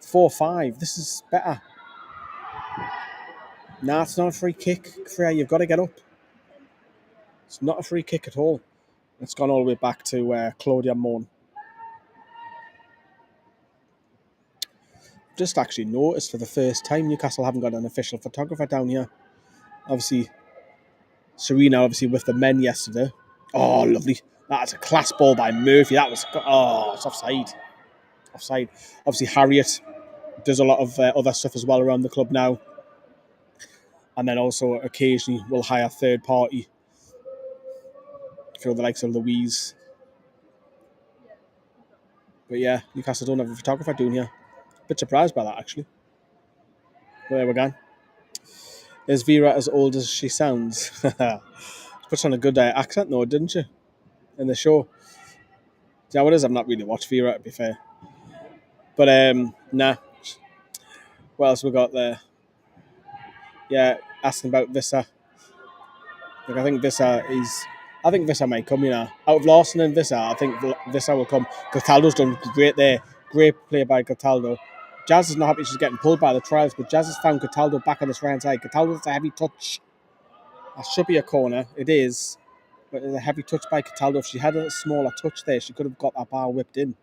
4-5. This is better. Nah, it's not a free kick. Freya, you've got to get up. It's not a free kick at all. It's gone all the way back to Claudia Moan. Just actually noticed for the first time Newcastle haven't got an official photographer down here. Obviously, Serena with the men yesterday. Oh, lovely. That's a class ball by Murphy. That was... Oh, it's offside. Offside. Obviously, Harriet does a lot of other stuff as well around the club now. And then also occasionally we'll hire third party for the likes of Louise. But yeah, Newcastle don't have a photographer doing here. Bit surprised by that, actually. But there we go. Is Vera as old as she sounds? Puts on a good accent though, didn't she? In the show. Yeah, what is? I've not really watched Vera, to be fair. But nah. What else we got there? Yeah, asking about Vissa. Like, I think Vissa might come, you know. Out of Lawson and Vissa, I think Vissa will come. Cataldo's done great there. Great play by Cataldo. Jazz is not happy she's getting pulled by the trials, but Jazz has found Cataldo back on this right hand side. Cataldo's a heavy touch. That should be a corner. It is. But it's a heavy touch by Cataldo. If she had a smaller touch there, she could have got that bar whipped in.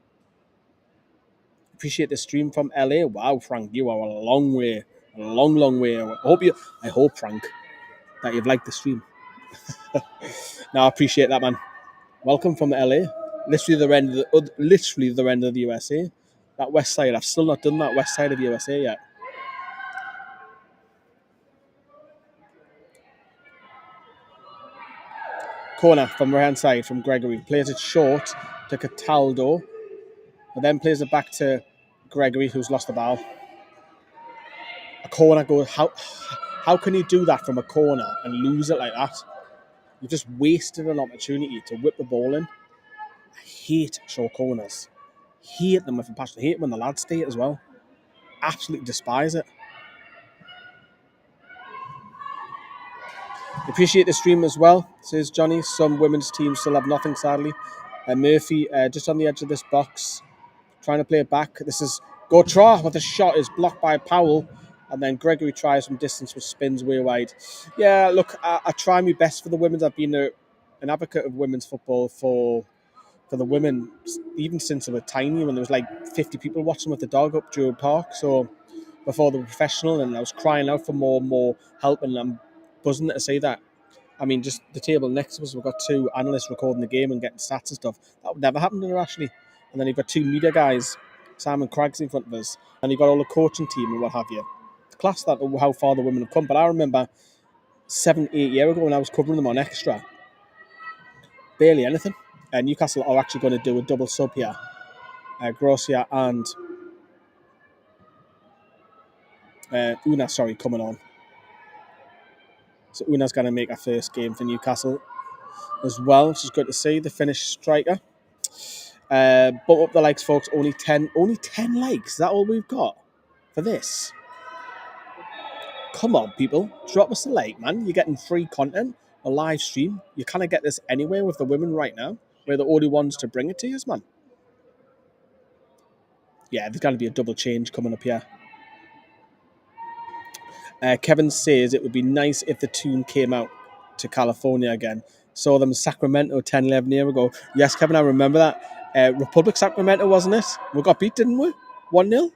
Appreciate the stream from LA. Wow, Frank, you are a long way. A long, long way. I hope, Frank, that you've liked the stream. No, I appreciate that, man. Welcome from LA. Literally the end of the USA. That west side. I've still not done that west side of the USA yet. Corner from right hand side from Gregory. Plays it short to Cataldo. But then plays it back to Gregory, who's lost the ball. A corner goes. How can you do that from a corner and lose it like that? You just wasted an opportunity to whip the ball in. I hate short corners. Hate them with a passion. Hate when the lads stay it as well. Absolutely despise it. Appreciate the stream as well, says Johnny. Some women's teams still have nothing, sadly. Murphy just on the edge of this box, trying to play it back. This is Gautrat with a shot, is blocked by Powell. And then Gregory tries from distance with spins way wide. Yeah, look, I try my best for the women's. I've been an advocate of women's football for the women, even since they were tiny, when there was like 50 people watching with the dog up Druid Park. So before they were professional, and I was crying out for more and more help, and I'm buzzing to say that. I mean, just the table next to us, we've got two analysts recording the game and getting stats and stuff. That would never happen internationally. And then you've got two media guys, Simon Craggs in front of us, and you've got all the coaching team and what have you. It's class that how far the women have come. But I remember 7-8 years ago when I was covering them on Extra, barely anything. Newcastle are actually going to do a double sub here. Gracia and Una, coming on. So Una's going to make her first game for Newcastle as well, which is good to see. The Finnish striker. Bump up the likes, folks. Only 10 likes. Is that all we've got for this? Come on, people. Drop us a like, man. You're getting free content, a live stream. You kind of get this anywhere with the women right now. We're the only ones to bring it to you, man. Yeah, there's going to be a double change coming up here. Kevin says it would be nice if the tune came out to California again. Saw them in Sacramento 10, 11 years ago. Yes, Kevin, I remember that. Republic Sacramento, wasn't it? We got beat, didn't we? 1-0? I'm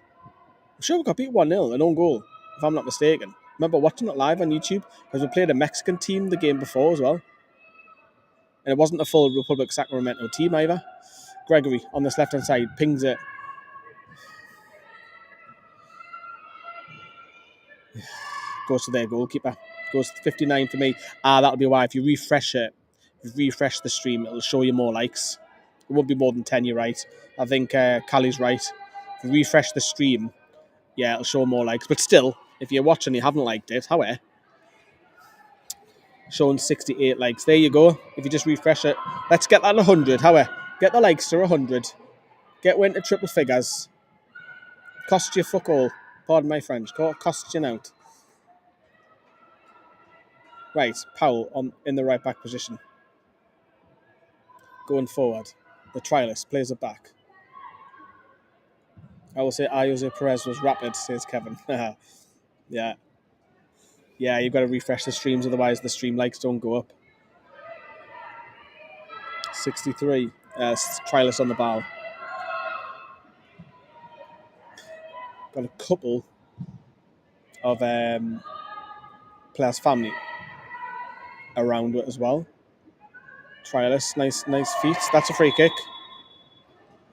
sure we got beat 1-0, an own goal, if I'm not mistaken. Remember watching it live on YouTube? Because we played a Mexican team the game before as well. And it wasn't a full Republic Sacramento team either. Gregory on this left-hand side pings it. Goes to their goalkeeper. Goes to 59 for me. That'll be why. If you refresh it, refresh the stream, it'll show you more likes. It won't be more than 10, you're right. I think Callie's right. If you refresh the stream, yeah, it'll show more likes. But still, if you're watching and you haven't liked it, however, showing 68 likes. There you go. If you just refresh it, let's get that 100. However, get the likes to 100. Get into triple figures. Cost you fuck all. Pardon my French. Cost you out. Right, Powell in the right back position. Going forward. The trialist plays it back. I will say Jose Perez was rapid, says Kevin. Yeah. Yeah, you've got to refresh the streams, otherwise the stream likes don't go up. 63. Trialist on the ball. Got a couple of players' family around it as well. Trialist, nice feet. That's a free kick.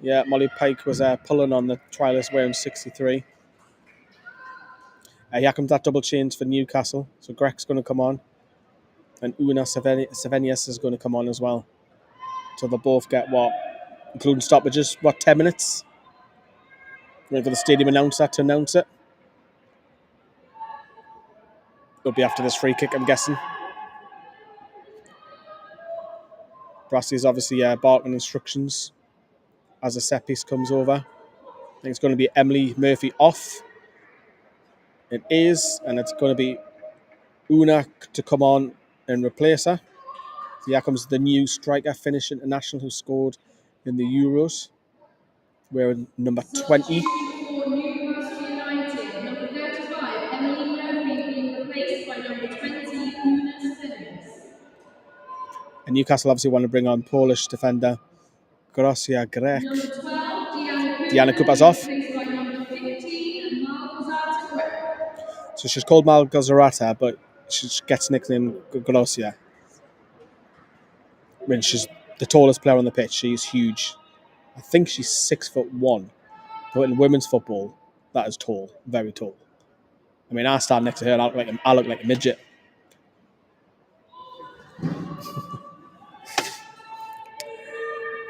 Yeah, Molly Pike was pulling on the trialist wearing 63. Here comes that double change for Newcastle. So Greg's going to come on. And Una Sevenius is going to come on as well. So they'll both get including stoppages, 10 minutes? We're going to the stadium announcer to announce it. It'll be after this free kick, I'm guessing. Brassey's obviously barking instructions as a set piece comes over. I think it's going to be Emily Murphy off. It is, and it's going to be Una to come on and replace her. So here comes the new striker, Finnish international, who scored in the Euros. Wearing number 20. For Newcastle United, number 35, Emily Murphy being replaced by number 20, Una Simmons. And Newcastle obviously want to bring on Polish defender Grosia Grek. Number 12, Diana Cooper's off. replaced by number 15, Malgorzata. So she's called Malgorzata, but she gets nicknamed Grosia. When she's the tallest player on the pitch, she's huge. I think she's 6'1". But in women's football, that is tall, very tall. I mean, I stand next to her and I look like a midget.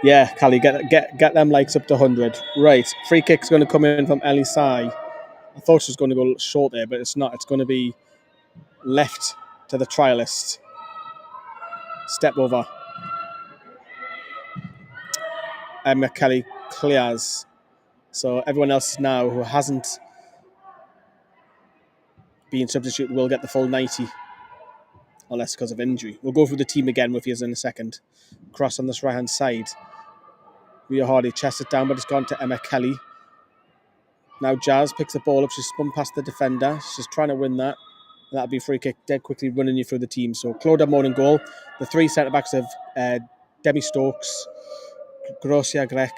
Yeah, Callie, get them likes up to 100. Right, free kick's going to come in from Ellie Sai. I thought she was going to go short there, but it's not. It's going to be left to the trialist. Step over. Emma Kelly clears. So everyone else now who hasn't been substituted will get the full 90. Unless because of injury. We'll go through the team again with you in a second. Cross on this right-hand side. Rhea Hardy chests it down, but it's gone to Emma Kelly. Now Jazz picks the ball up. She's spun past the defender. She's trying to win that. And that'll be free kick, dead quickly running you through the team. So Claudia Moore in goal. The three centre-backs of Demi Stokes, Grosia Grek,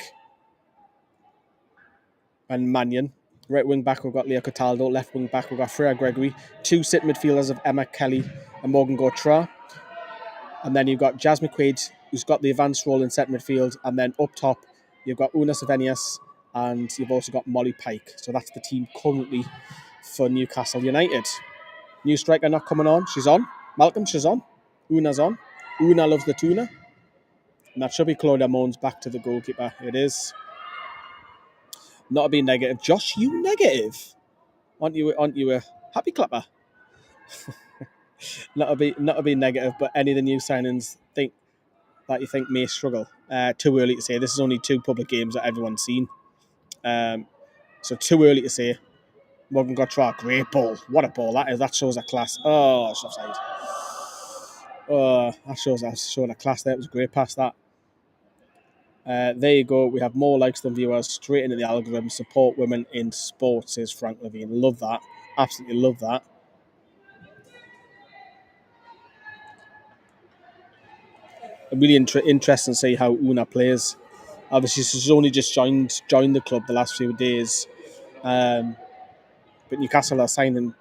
and Mannion. Right wing back, we've got Leah Cataldo. Left wing back, we've got Freya Gregory. Two sit midfielders of Emma Kelly and Morgan Gautrat. And then you've got Jazz McQuaid, who's got the advanced role in set midfield. And then up top, you've got Una Sevenius, and you've also got Molly Pike. So that's the team currently for Newcastle United. New striker not coming on. She's on. Malcolm, she's on. Una's on. Una loves the tuna. And that should be Claudia Moans back to the goalkeeper. It is. Not to be negative. Josh, you negative? Aren't you a happy clapper? not to be negative, but any of the new signings that you think may struggle. Too early to say. This is only 2 public games that everyone's seen, so too early to say. Morgan Gautrat, great ball. What a ball that is. That shows a class. Oh, it's offside. Oh, that shows a class there. It was a great pass, that. There you go. We have more likes than viewers. Straight into the algorithm. Support women in sports, says Frank Levine. Love that. Absolutely love that. Really interesting to see how Una plays. Obviously, she's only just joined the club the last few days. But Newcastle are signing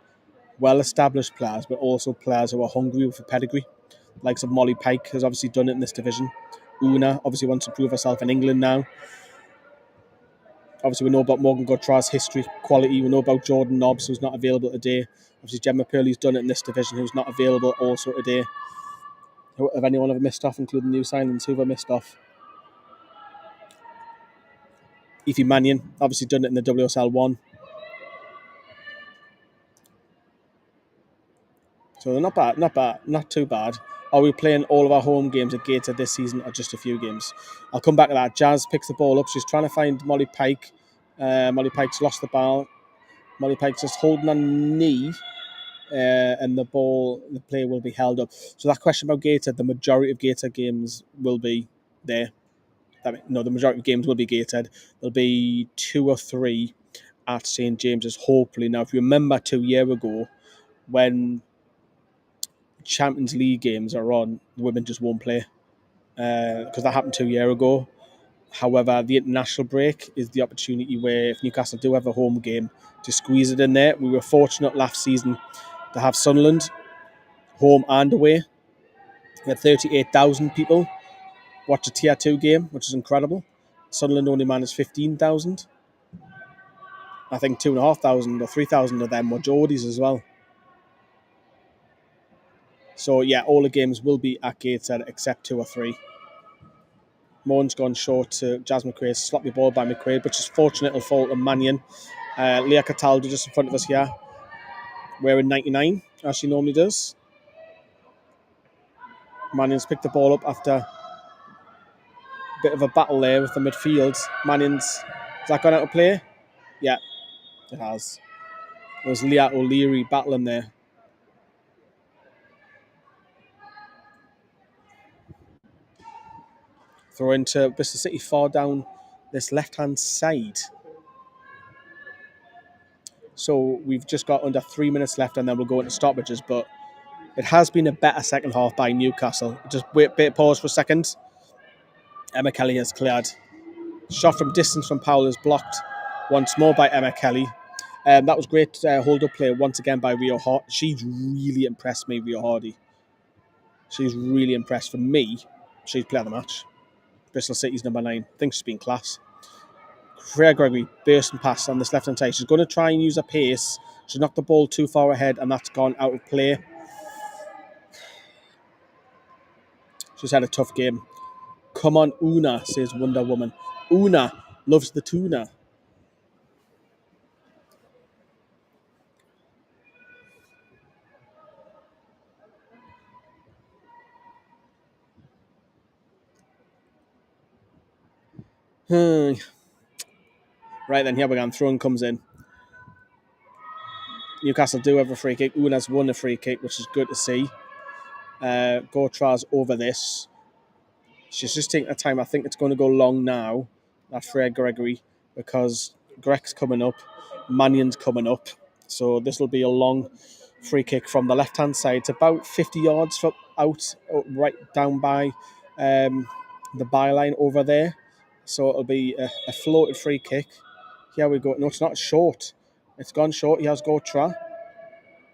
well-established players, but also players who are hungry with a pedigree. Likes of Molly Pike has obviously done it in this division. Una obviously wants to prove herself in England now. Obviously, we know about Morgan Gautrat's history, quality. We know about Jordan Nobbs, who's not available today. Obviously, Gemma Purley's done it in this division, who's not available also today. Have anyone ever missed off, including new signings? Who have I missed off? Aoife Mannion, obviously done it in the WSL 1. So they're not bad, not too bad. Are we playing all of our home games at Gator this season or just a few games? I'll come back to that. Jazz picks the ball up. She's trying to find Molly Pike. Molly Pike's lost the ball. Molly Pike's just holding a knee, and the play will be held up. So that question about Gator, the majority of Gator games will be there. The majority of games will be gated. There'll be 2 or 3 at St James's, hopefully. Now, if you remember 2 years ago, when Champions League games are on, the women just won't play, because that happened 2 years ago. However, the international break is the opportunity where if Newcastle do have a home game, to squeeze it in there. We were fortunate last season to have Sunderland home and away. We had 38,000 people watch a Tier 2 game, which is incredible. Sunderland only managed 15,000. I think 2,500 or 3,000 of them were Geordies as well. So yeah, all the games will be at Gateshead except 2 or 3. Moan's gone short to Jazz McQuaid. Sloppy ball by McQuaid, but she's fortunate it'll fall to Mannion. Leah Cataldo just in front of us here, wearing 99, as she normally does. Mannion's picked the ball up after a bit of a battle there with the midfield. Has that gone out of play? Yeah, it has. It was Leah O'Leary battling there. Throw into Bristol City far down this left-hand side. So we've just got under 3 minutes left and then we'll go into stoppages, but it has been a better second half by Newcastle. Just pause for a second. Emma Kelly has cleared. Shot from distance from Powell is blocked once more by Emma Kelly. That was great hold-up play once again by Rio Hardy. She's really impressed me, Rio Hardy. She's really impressed. For me, she's player of the match. Bristol City's number 9. I think she's been class. Freya Gregory bursting past on this left-hand side. She's going to try and use her pace. She's knocked the ball too far ahead and that's gone out of play. She's had a tough game. Come on, Una, says Wonder Woman. Una loves the tuna. Right then, here we go. Throwing comes in. Newcastle do have a free kick. Una's won a free kick, which is good to see. Gautrat's over this. She's just taking her time. I think it's going to go long now. That's Freya Gregory, because Greg's coming up. Mannion's coming up. So this will be a long free kick from the left-hand side. It's about 50 yards from out, right down by the byline over there. So it'll be a floated free kick. Here we go. No, it's not short. It's gone short. Here's Gautrat.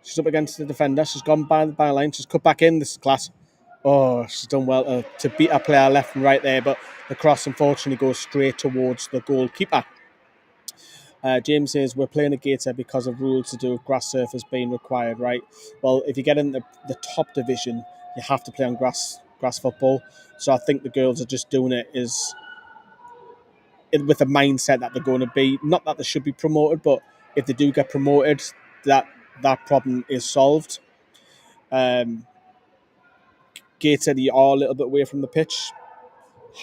She's up against the defender. She's gone by the byline. She's cut back in. This is class. Oh, she's done well to beat her player left and right there, but the cross unfortunately goes straight towards the goalkeeper. James says, we're playing a Gator because of rules to do with grass surface being required, right? Well, if you get in the top division, you have to play on grass football. So I think the girls are just doing it with a mindset that they're going to be, not that they should be promoted, but if they do get promoted, that problem is solved. Gate said you are a little bit away from the pitch.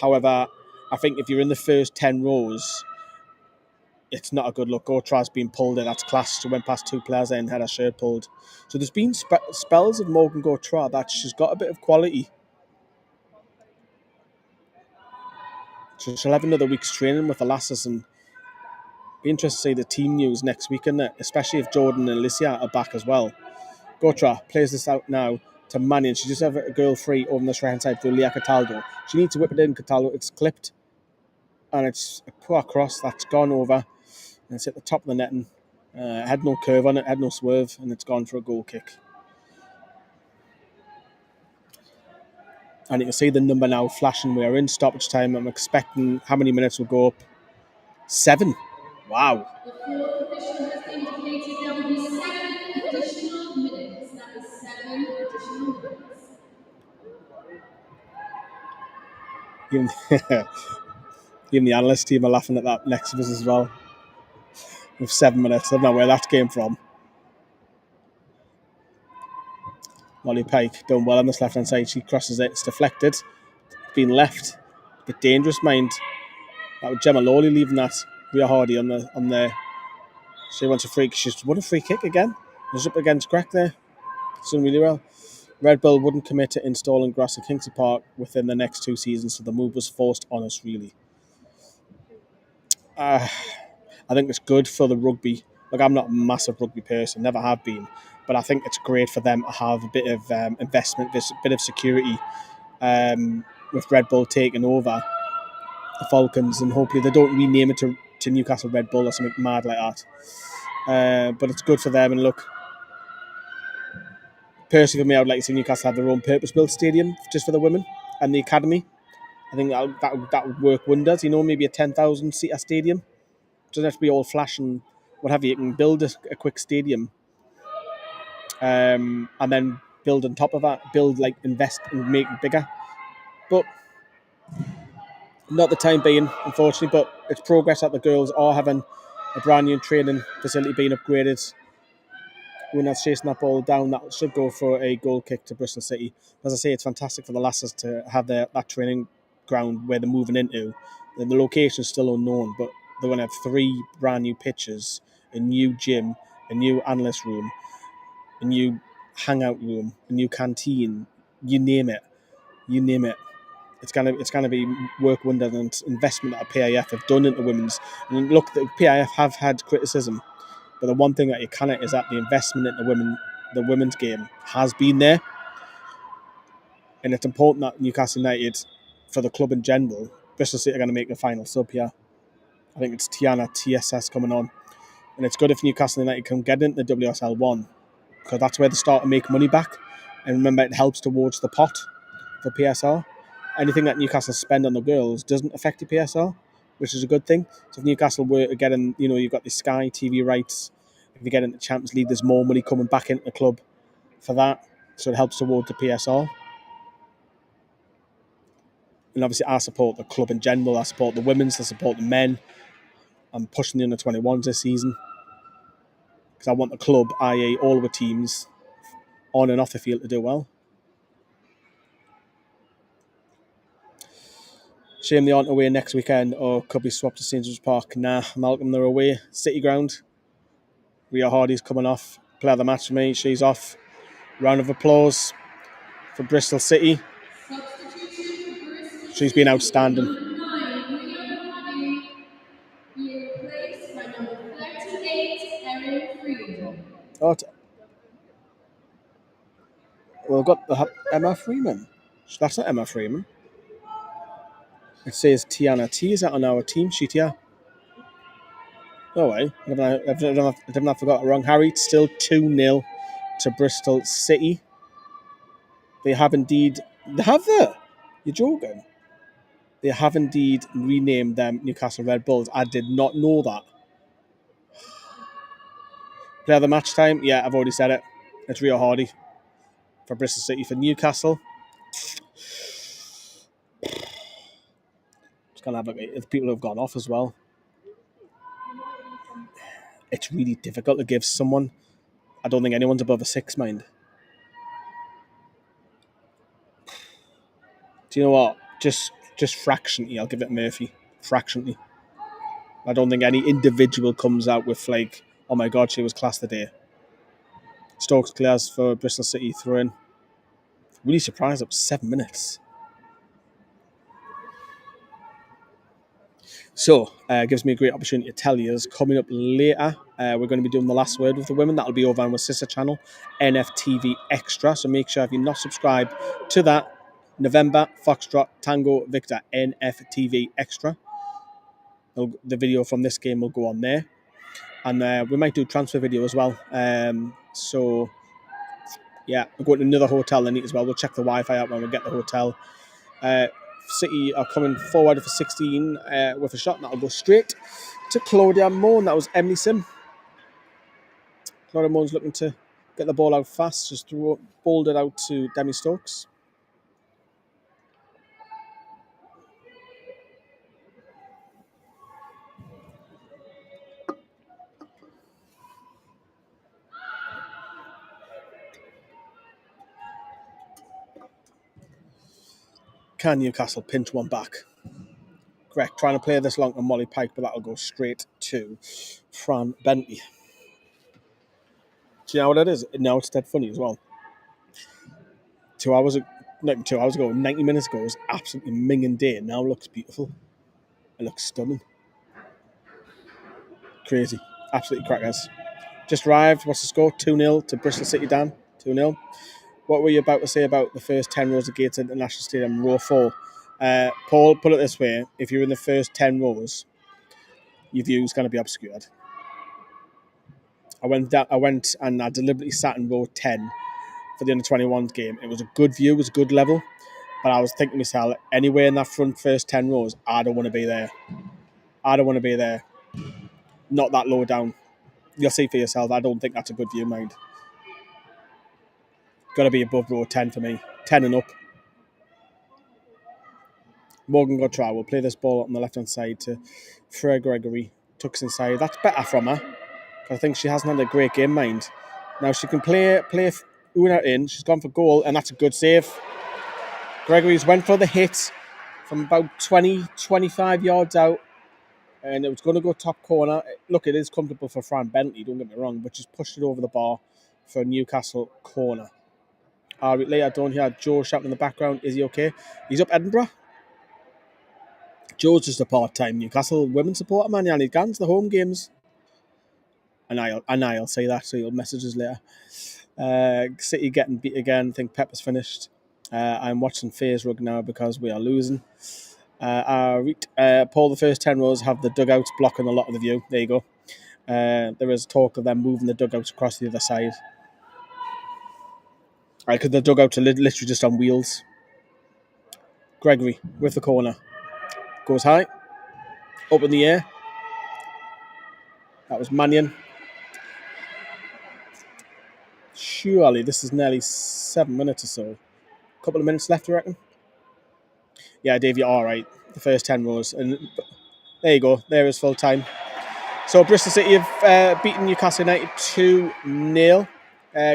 However, I think if you're in the first 10 rows, it's not a good look. Gautrat's been pulled in. That's class. She went past two players and had her shirt pulled. So there's been spells of Morgan Gautrat that she's got a bit of quality. So she'll have another week's training with the lasses, and be interested to see the team news next week, isn't it? Especially if Jordan and Alicia are back as well. Gautrat plays this out now to Mannion. She just have a girl free over the right hand side for Leah Cataldo. She needs to whip it in. Cataldo, it's clipped, and it's a poor cross that's gone over. And it's at the top of the netting. Had no curve on it, had no swerve, and it's gone for a goal kick. And you can see the number now flashing. We are in stoppage time. I'm expecting how many minutes will go up? 7. Wow. The fourth official has indicated there will be 7 additional minutes. That is 7 additional minutes. Even the analyst team are laughing at that next to us as well. With 7 minutes. I don't know where that came from. Molly Pike doing well on this left hand side. She crosses it. It's deflected. Been left. A bit dangerous, mind. That was Gemma Lawley leaving that. Rhea Hardy on there. She wants a free. She's won a free kick again. She's up against Crack there. It's done really well. Red Bull wouldn't commit to installing grass at Kingsley Park within the next 2 seasons, so the move was forced on us, really. I think it's good for the rugby. Like, I'm not a massive rugby person, never have been, but I think it's great for them to have a bit of investment, a bit of security with Red Bull taking over the Falcons, and hopefully they don't rename it to Newcastle Red Bull or something mad like that. But it's good for them, and look, personally for me, I would like to see Newcastle have their own purpose-built stadium just for the women and the academy. I think that would work wonders. Maybe a 10,000-seater stadium. It doesn't have to be all flash and what have you. You can build a quick stadium, and then build on top of that. Invest and make it bigger. But not the time being, unfortunately. But it's progress that the girls are having a brand new training facility being upgraded. When that's chasing that ball down, that should go for a goal kick to Bristol City. As I say, it's fantastic for the lasses to have that training ground where they're moving into. The location is still unknown, but they're going to have 3 brand new pitches, a new gym, a new analyst room, a new hangout room, a new canteen. You name it. It's gonna be work wonders, and investment that PIF have done into women's. And look, the PIF have had criticism. But the one thing that you cannot is that the investment in the women's game has been there. And it's important that Newcastle United, for the club in general, Bristol City are going to make the final sub here. I think it's Tiana TSS coming on. And it's good if Newcastle United can get into the WSL 1, because that's where they start to make money back. And remember, it helps towards the pot for PSR. Anything that Newcastle spend on the girls doesn't affect the PSR, which is a good thing. So if Newcastle were to get in, you've got the Sky TV rights. If you get into the Champions League, there's more money coming back into the club for that. So it helps towards the PSR. And obviously I support the club in general. I support the women's, I support the men. I'm pushing the under-21s this season, because I want the club, i.e. all of the teams, on and off the field to do well. Shame they aren't away next weekend, or could be swapped to St George's Park. Nah, Malcolm, they're away. City Ground. Rhea Hardy's coming off. Player of the match for me. She's off. Round of applause for Bristol City. She's been outstanding. Number 9, Rhea Hardy, being replaced by number 38, Erin Freeman. We've got Emma Freeman. That's not Emma Freeman. It says Tiana T. Is that on our team sheet here? No way. I don't have forgot it wrong. Harry, it's still 2-0 to Bristol City. They have indeed... They have there? You're joking? They have indeed renamed them Newcastle Red Bulls. I did not know that. Player of the match time? Yeah, I've already said it. It's Rhea Hardy for Bristol City. For Newcastle, it's going to have if people have gone off as well. It's really difficult to give someone. I don't think anyone's above a 6, mind. Do you know what? Just fractionally, I'll give it Murphy. Fractionally. I don't think any individual comes out with like, oh my God, she was class today. Stokes clears for Bristol City throw-in. Really surprised it was 7 minutes. So, gives me a great opportunity to tell you, coming up later, we're going to be doing the last word with the women. That'll be over on my sister channel, NFTV Extra. So make sure if you're not subscribed to that, November, Foxtrot, Tango, Victor, NFTV Extra. The video from this game will go on there. And we might do a transfer video as well. So, yeah, we're going to another hotel in it as well. We'll check the Wi-Fi out when we get the hotel. City are coming forward for 16 with a shot, and that'll go straight to Claudia Moan. That was Emily Sim. Claudia Moan's looking to get the ball out fast, just bowled it out to Demi Stokes. Can Newcastle pinch one back? Correct. Trying to play this long to Molly Pike, but that'll go straight to Fran Bentley. Do you know what it is? Now it's dead funny as well. 2 hours ago, 90 minutes ago, it was absolutely minging day. Now it looks beautiful. It looks stunning. Crazy. Absolutely crackers. Just arrived. What's the score? 2-0 to Bristol City, Dan. 2-0. What were you about to say about the first 10 rows of gates at the National Stadium, row 4? Paul, put it this way. If you're in the first 10 rows, your view's going to be obscured. I went and I deliberately sat in row 10 for the under-21s game. It was a good view, it was a good level. But I was thinking to myself, anywhere in that front first 10 rows, I don't want to be there. I don't want to be there. Not that low down. You'll see for yourself. I don't think that's a good view, mind. Got to be above row 10 for me. 10 and up. Morgan Gautrat will play this ball on the left-hand side to Freya Gregory. Tucks inside. That's better from her. I think she hasn't had a great game, mind. Now she can play Una in. She's gone for goal, and that's a good save. Gregory's went for the hit from about 20, 25 yards out, and it was going to go top corner. Look, it is comfortable for Fran Bentley, don't get me wrong, but she's pushed it over the bar for a Newcastle corner. Later down here, Joe shouting in the background. Is he okay? He's up Edinburgh. Joe's just a part-time Newcastle women's supporter, man. Yanni Gans, the home games. And I'll say that, so you'll message us later. City getting beat again. I think Pep has finished. I'm watching Phase Rug now because we are losing. Paul, the first 10 rows have the dugouts blocking a lot of the view. There you go. There is talk of them moving the dugouts across the other side. Because the dugouts are literally just on wheels. Gregory with the corner. Goes high. Up in the air. That was Mannion. Surely this is nearly 7 minutes or so. A couple of minutes left, you reckon? Yeah, Dave, you're all right. The first 10 rows. And there you go. There is full time. So Bristol City have beaten Newcastle United 2-0.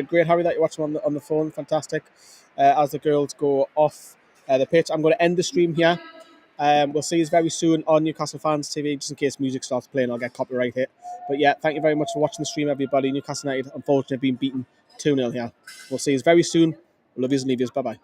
Great, Harry, that you're watching on the phone. Fantastic. As the girls go off the pitch. I'm going to end the stream here. We'll see you very soon on Newcastle Fans TV, just in case music starts playing. I'll get copyright hit. But yeah, thank you very much for watching the stream, everybody. Newcastle United, unfortunately, being beaten 2-0 here. We'll see you very soon. Love yous and leave yous. Bye-bye.